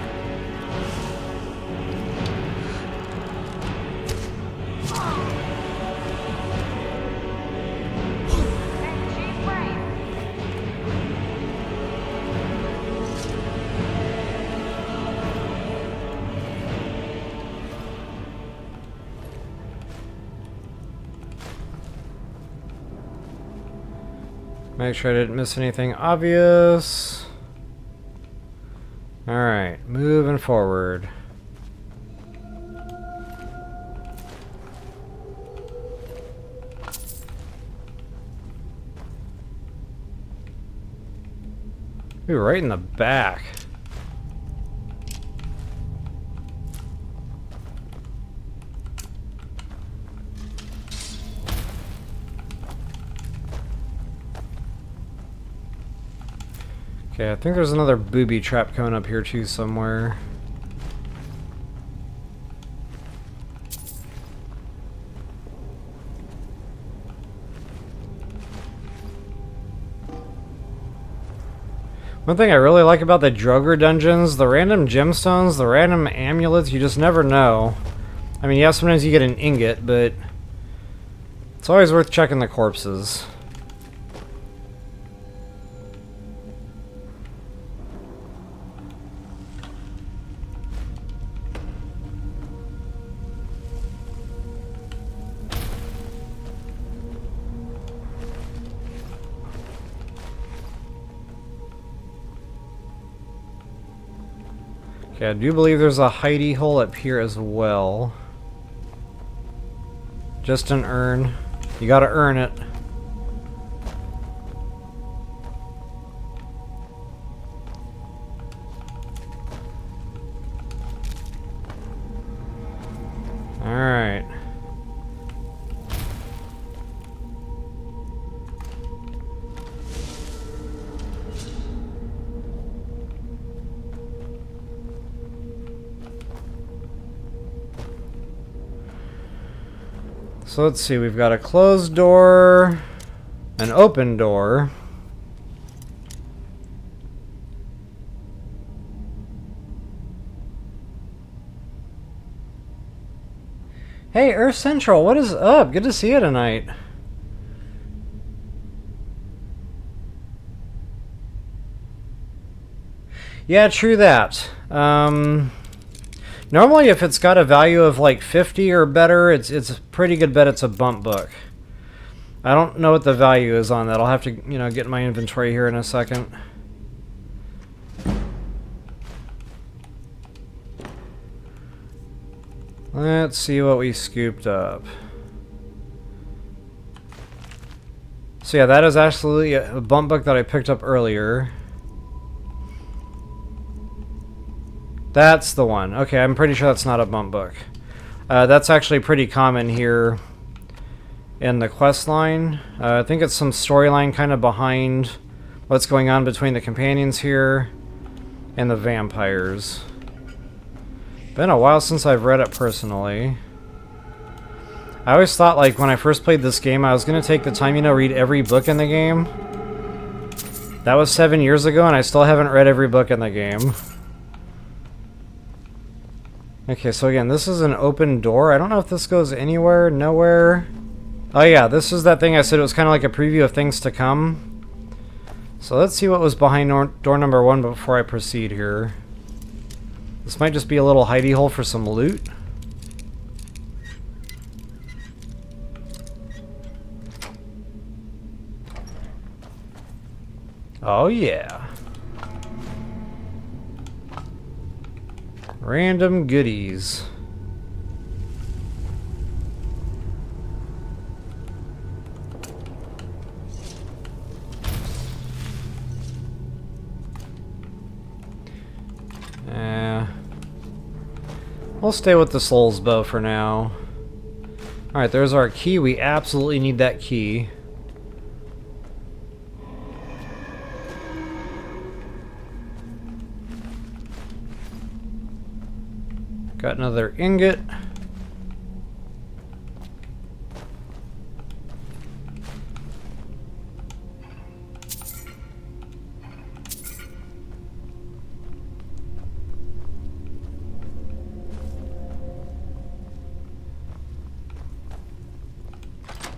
S1: Make sure I didn't miss anything obvious. Alright, moving forward. Ooh, right in the back. Okay, I think there's another booby trap coming up here too somewhere. One thing I really like about the Droger dungeons, the random gemstones, the random amulets, you just never know. I mean, yeah, sometimes you get an ingot, but it's always worth checking the corpses. Okay, I do believe there's a hidey hole up here as well. Just an urn. You gotta earn it. Alright. So let's see, we've got a closed door, an open door. Hey, Earth Central, what is up? Good to see you tonight. Yeah, true that. Normally, if it's got a value of like 50 or better, it's a pretty good bet it's a bump book. I don't know what the value is on that. I'll have to, you know, get my inventory here in a second. Let's see what we scooped up. So yeah, that is absolutely a bump book that I picked up earlier. That's the one. Okay, I'm pretty sure that's not a bump book. That's actually pretty common here in the quest line. I think it's some storyline kind of behind what's going on between the companions here and the vampires. Been a while since I've read it personally. I always thought, like, when I first played this game, I was going to take the time, you know, read every book in the game. That was 7 years ago, and I still haven't read every book in the game. Okay, so again, this is an open door. I don't know if this goes anywhere, nowhere. Oh yeah, this is that thing I said it was kind of like a preview of things to come. So let's see what was behind door number 1 before I proceed here. This might just be a little hidey hole for some loot. Oh yeah. Random goodies. We'll stay with the Soul's Bow for now. Alright, there's our key. We absolutely need that key. Got another ingot.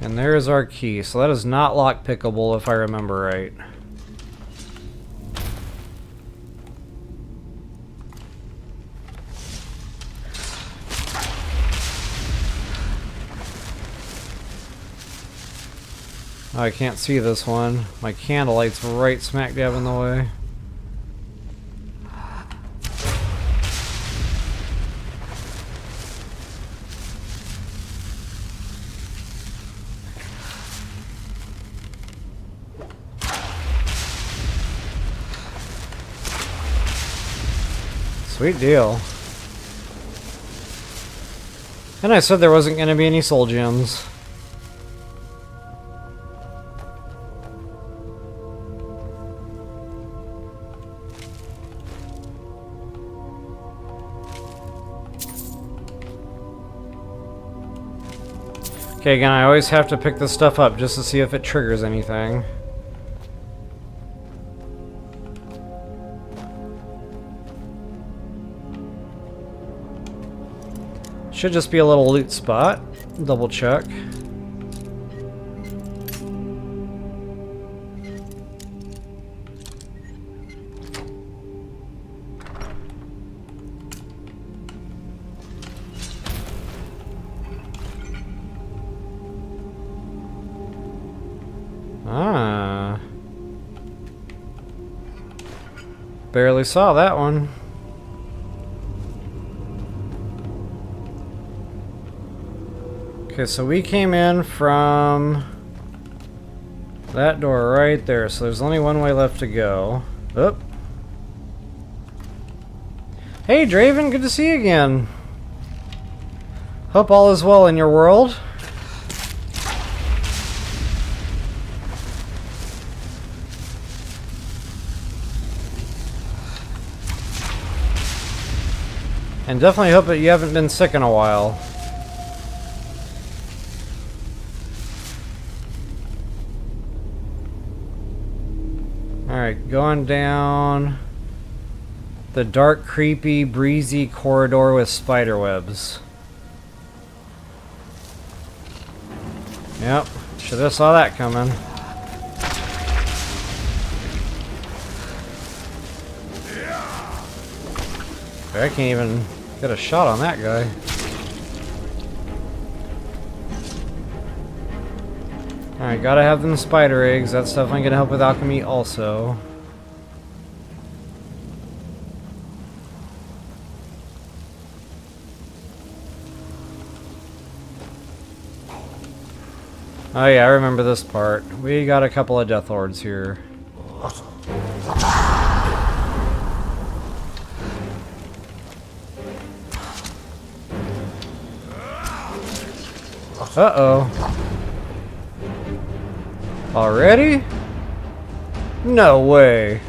S1: And there's our key. So that is not lock-pickable if I remember right. Oh, I can't see this one. My candlelight's right smack dab in the way. Sweet deal. And I said there wasn't going to be any soul gems. Okay, again, I always have to pick this stuff up just to see if it triggers anything. Should just be a little loot spot. Double check. Ah. Barely saw that one. Okay, so we came in from that door right there, so there's only one way left to go. Oop. Hey, Draven, good to see you again. Hope all is well in your world. And definitely hope that you haven't been sick in a while. Alright, going down the dark, creepy, breezy corridor with spider webs. Yep, should have saw that coming. I can't even get a shot on that guy. Alright, gotta have them spider eggs. That's definitely gonna help with alchemy also. Oh yeah, I remember this part. We got a couple of Death Lords here. Uh-oh. Already? No way.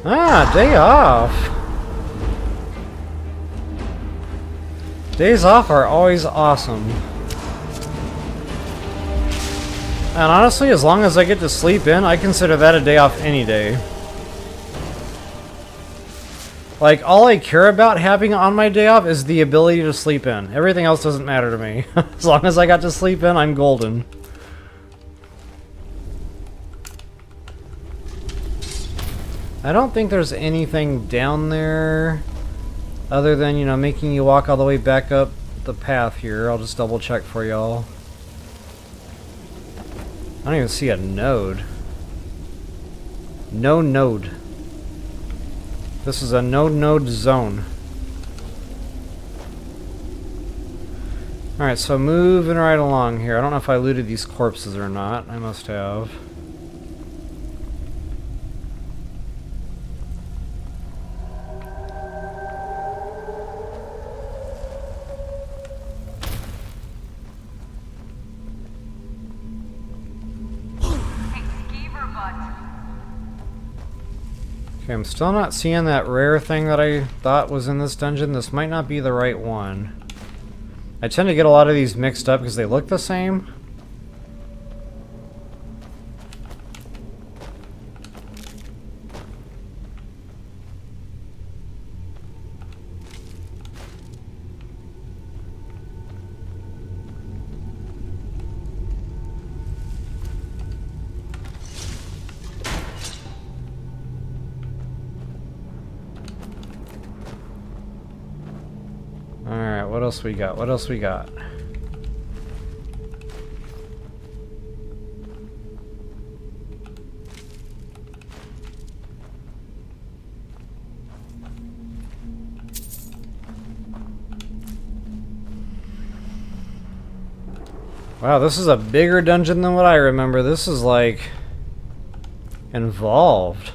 S1: Ah, day off. Days off are always awesome. And honestly, as long as I get to sleep in, I consider that a day off any day. Like, all I care about having on my day off is the ability to sleep in. Everything else doesn't matter to me. As long as I got to sleep in, I'm golden. I don't think there's anything down there other than, you know, making you walk all the way back up the path here. I'll just double check for y'all. I don't even see a node. No node. This is a no node zone. Alright, so moving right along here. I don't know if I looted these corpses or not. I must have. Okay, I'm still not seeing that rare thing that I thought was in this dungeon. This might not be the right one. I tend to get a lot of these mixed up because they look the same. Alright, what else we got? What else we got? Wow, this is a bigger dungeon than what I remember. This is like involved.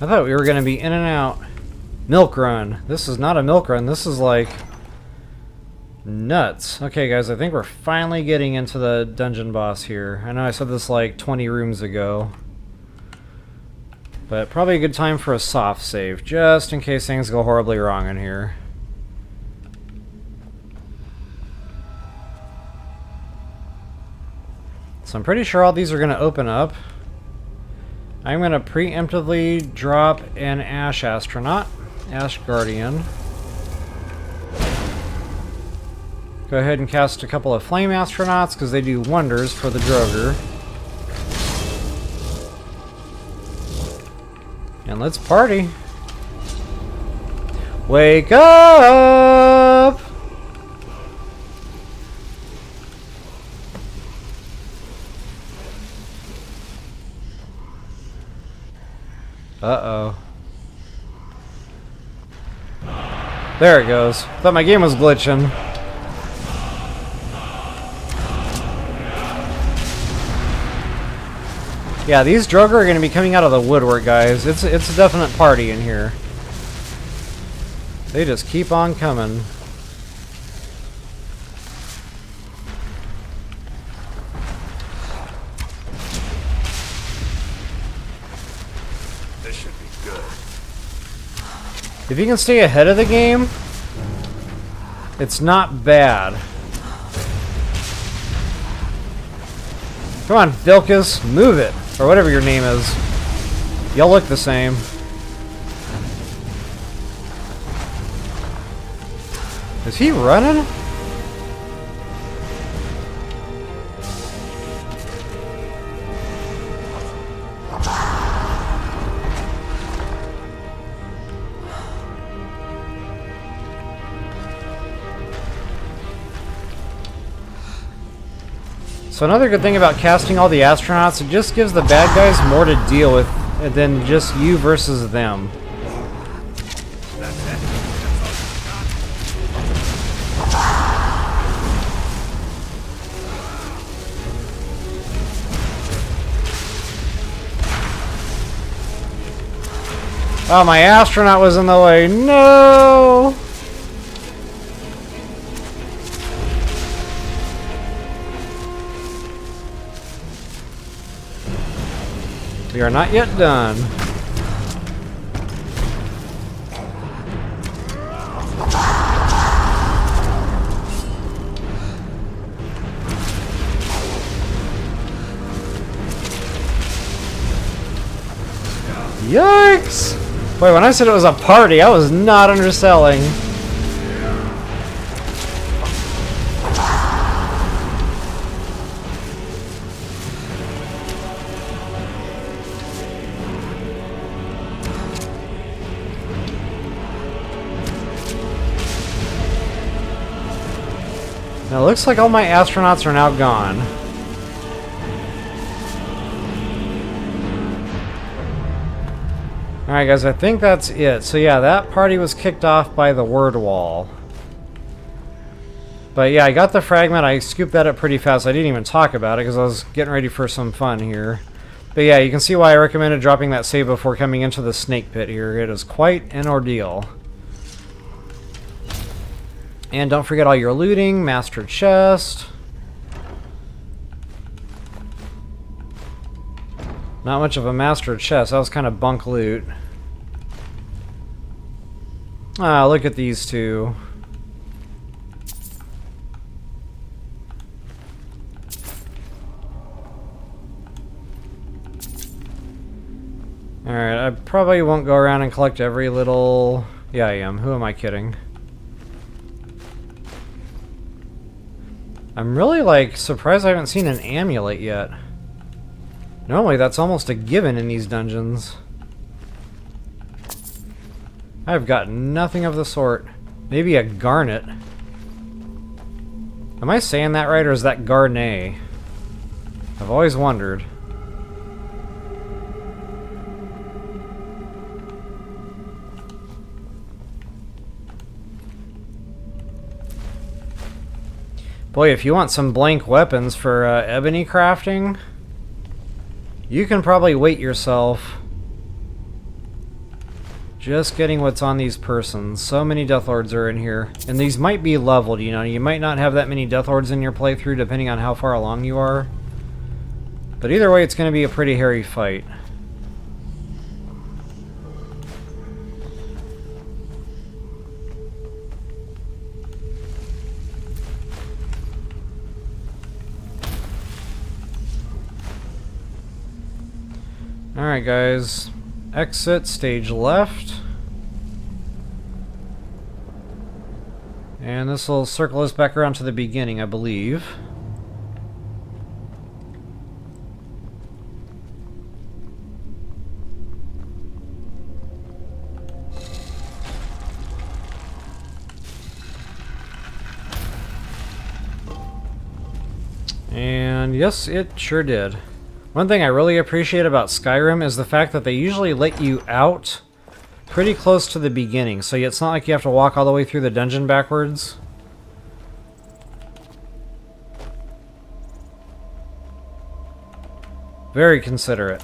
S1: I thought we were going to be in and out. Milk run. This is not a milk run. This is like nuts. Okay, guys, I think we're finally getting into the dungeon boss here. I know I said this like 20 rooms ago. But probably a good time for a soft save, just in case things go horribly wrong in here. So I'm pretty sure all these are going to open up. I'm going to preemptively drop an Ash Astronaut, Ash Guardian. Go ahead and cast a couple of Flame Astronauts because they do wonders for the Droger. And let's party. Wake up! Uh-oh. There it goes. Thought my game was glitching. Yeah, these Droger are going to be coming out of the woodwork, guys. It's a definite party in here. They just keep on coming.
S10: This should be good.
S1: If you can stay ahead of the game, it's not bad. Come on, Vilkas, move it. Or whatever your name is. Y'all look the same. Is he running? So another good thing about casting all the astronauts, it just gives the bad guys more to deal with than just you versus them. Oh, my astronaut was in the way. No! We are not yet done. Yikes! Wait, when I said it was a party, I was not underselling. Now it looks like all my astronauts are now gone. Alright guys, I think that's it. So yeah, that party was kicked off by the word wall. But yeah, I got the fragment. I scooped that up pretty fast. I didn't even talk about it because I was getting ready for some fun here. But yeah, you can see why I recommended dropping that save before coming into the snake pit here. It is quite an ordeal. And don't forget all your looting, master chest. Not much of a master chest, that was kind of bunk loot. Ah, look at these two. Alright, I probably won't go around and collect every little... Yeah, I am. Who am I kidding? I'm really, like, surprised I haven't seen an amulet yet. Normally, that's almost a given in these dungeons. I've got nothing of the sort. Maybe a garnet. Am I saying that right, or is that garnet? I've always wondered. Boy, if you want some blank weapons for ebony crafting, you can probably wait yourself. Just getting what's on these persons. So many Deathlords are in here. And these might be leveled, you know. You might not have that many Deathlords in your playthrough depending on how far along you are. But either way, it's going to be a pretty hairy fight. Alright guys, exit, stage left. And this will circle us back around to the beginning, I believe. And yes, it sure did. One thing I really appreciate about Skyrim is the fact that they usually let you out pretty close to the beginning, so it's not like you have to walk all the way through the dungeon backwards. Very considerate.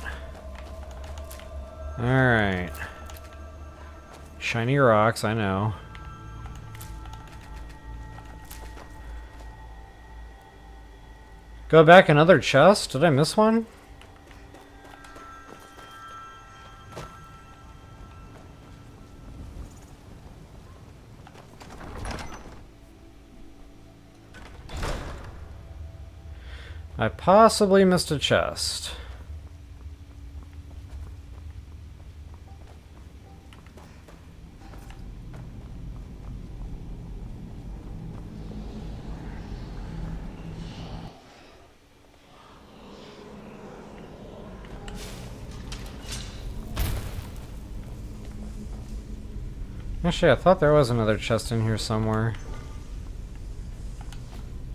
S1: Alright. Shiny rocks, I know. Go back another chest? Did I miss one? I possibly missed a chest. Actually, I thought there was another chest in here somewhere.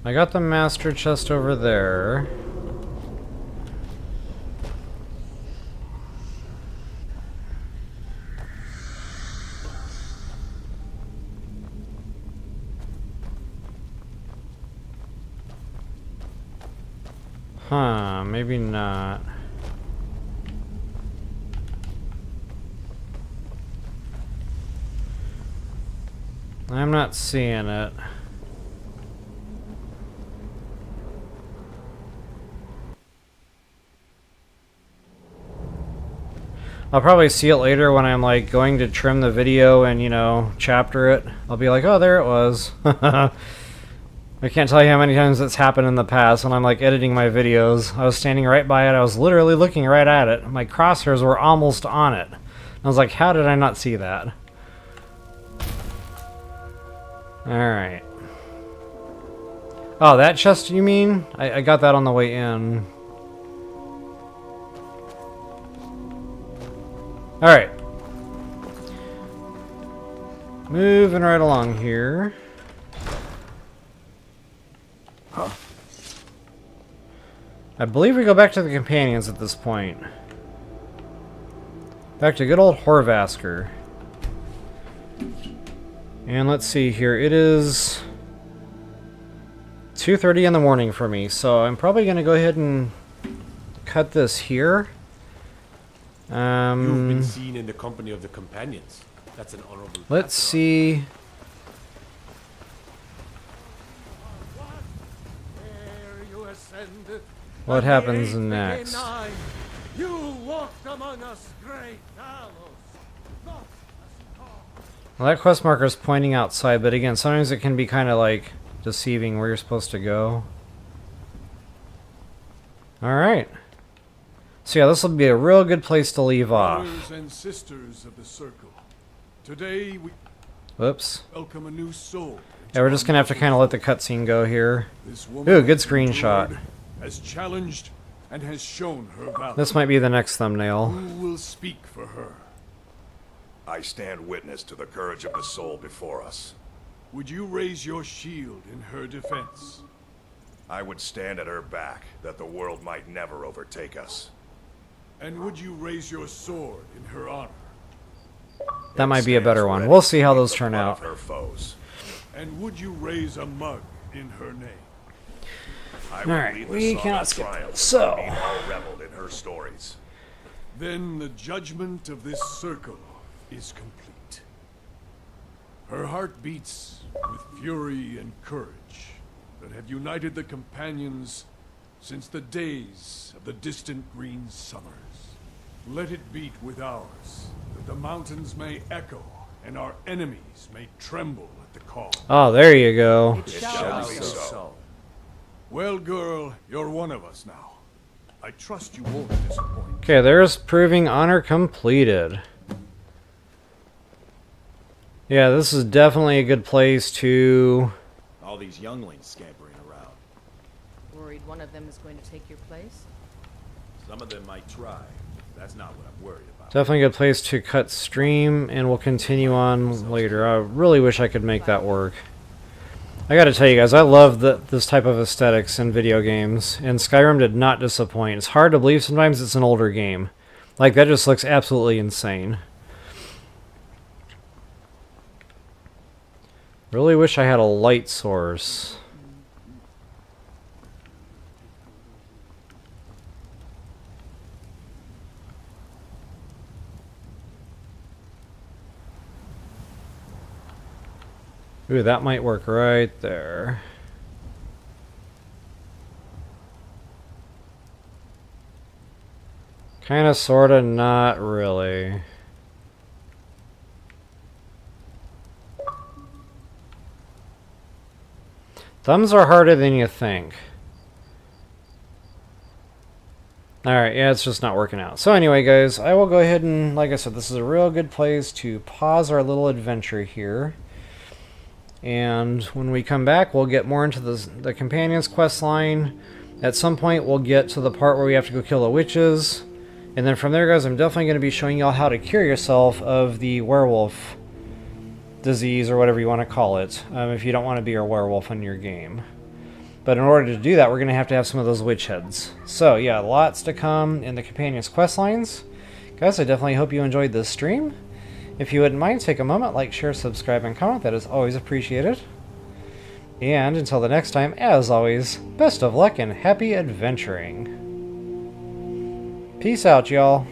S1: I got the master chest over there. Huh, maybe not. I'm not seeing it. I'll probably see it later when I'm like going to trim the video and, you know, chapter it. I'll be like, oh, there it was. I can't tell you how many times it's happened in the past when I'm like editing my videos. I was standing right by it. I was literally looking right at it. My crosshairs were almost on it. I was like, how did I not see that? Alright. Oh, that chest you mean? I got that on the way in. Alright. Moving right along here.
S10: Huh?
S1: I believe we go back to the companions at this point. Back to good old Jorrvaskr. And let's see here. It is 2:30 in the morning for me, so I'm probably going to go ahead and cut this here.
S6: You've been seen in the company of the companions. That's an honorable.
S1: Let's see. What happens next?
S2: You walked among us, great gallows.
S1: Well, that quest marker is pointing outside, but again, sometimes it can be kind of like deceiving where you're supposed to go.
S4: Alright.
S1: So yeah, this will be a real good place to leave off.
S4: Brothers and sisters of the circle, today we
S1: Whoops.
S4: welcome a new soul
S1: Yeah, we're just gonna have to kind of let the cutscene go here.
S4: This woman
S1: Ooh, good screenshot.
S4: has challenged and has shown her valor.
S1: This might be the next thumbnail.
S4: Who will speak for her?
S10: I stand witness to the courage of the soul before us.
S4: Would you raise your shield in her defense?
S10: I would stand at her back, that the world might never overtake us.
S4: And would you raise your sword in her honor?
S1: That might be a better one.
S10: ready
S1: We'll see how
S10: to
S1: those
S10: meet the
S1: turn
S10: blood
S1: out.
S10: of her foes.
S4: And would you raise a mug in her name?
S10: I
S1: Alright,
S10: would lead the
S1: we
S10: song
S1: cannot
S10: of
S1: skip
S10: triumph
S1: that. So.
S10: and meet all reveled in her stories.
S4: Then the judgment of this circle is complete. Her heart beats with fury and courage that have united the companions since the days of the distant green summers. Let it beat with ours, that the mountains may echo and our enemies may tremble at the call.
S1: Oh, there you go.
S10: It shall be so.
S4: Well, girl, you're one of us now. I trust you won't disappoint.
S1: Okay, there's proving honor completed. Yeah, this is definitely a good place to...
S8: All these younglings scampering around.
S5: Worried one of them is going to take your place?
S8: Some of them might try. That's not what I'm worried about.
S1: Definitely a good place to cut stream, and we'll continue on later. I really wish I could make that work. I gotta tell you guys, I love this type of aesthetics in video games, and Skyrim did not disappoint. It's hard to believe sometimes it's an older game. Like, that just looks absolutely insane. Really wish I had a light source. Ooh, that might work right there. Kinda, sorta, not really. Thumbs are harder than you think. Alright, yeah, it's just not working out. So anyway, guys, I will go ahead and, like I said, this is a real good place to pause our little adventure here. And when we come back, we'll get more into the Companion's quest line. At some point, we'll get to the part where we have to go kill the witches. And then from there, guys, I'm definitely going to be showing y'all how to cure yourself of the werewolf disease, or whatever you want to call it, if you don't want to be a werewolf in your game. But in order to do that, we're going to have some of those witch heads. So, yeah, lots to come in the Companion's quest lines. Guys, I definitely hope you enjoyed this stream. If you wouldn't mind, take a moment, like, share, subscribe, and comment. That is always appreciated. And until the next time, as always, best of luck and happy adventuring. Peace out, y'all.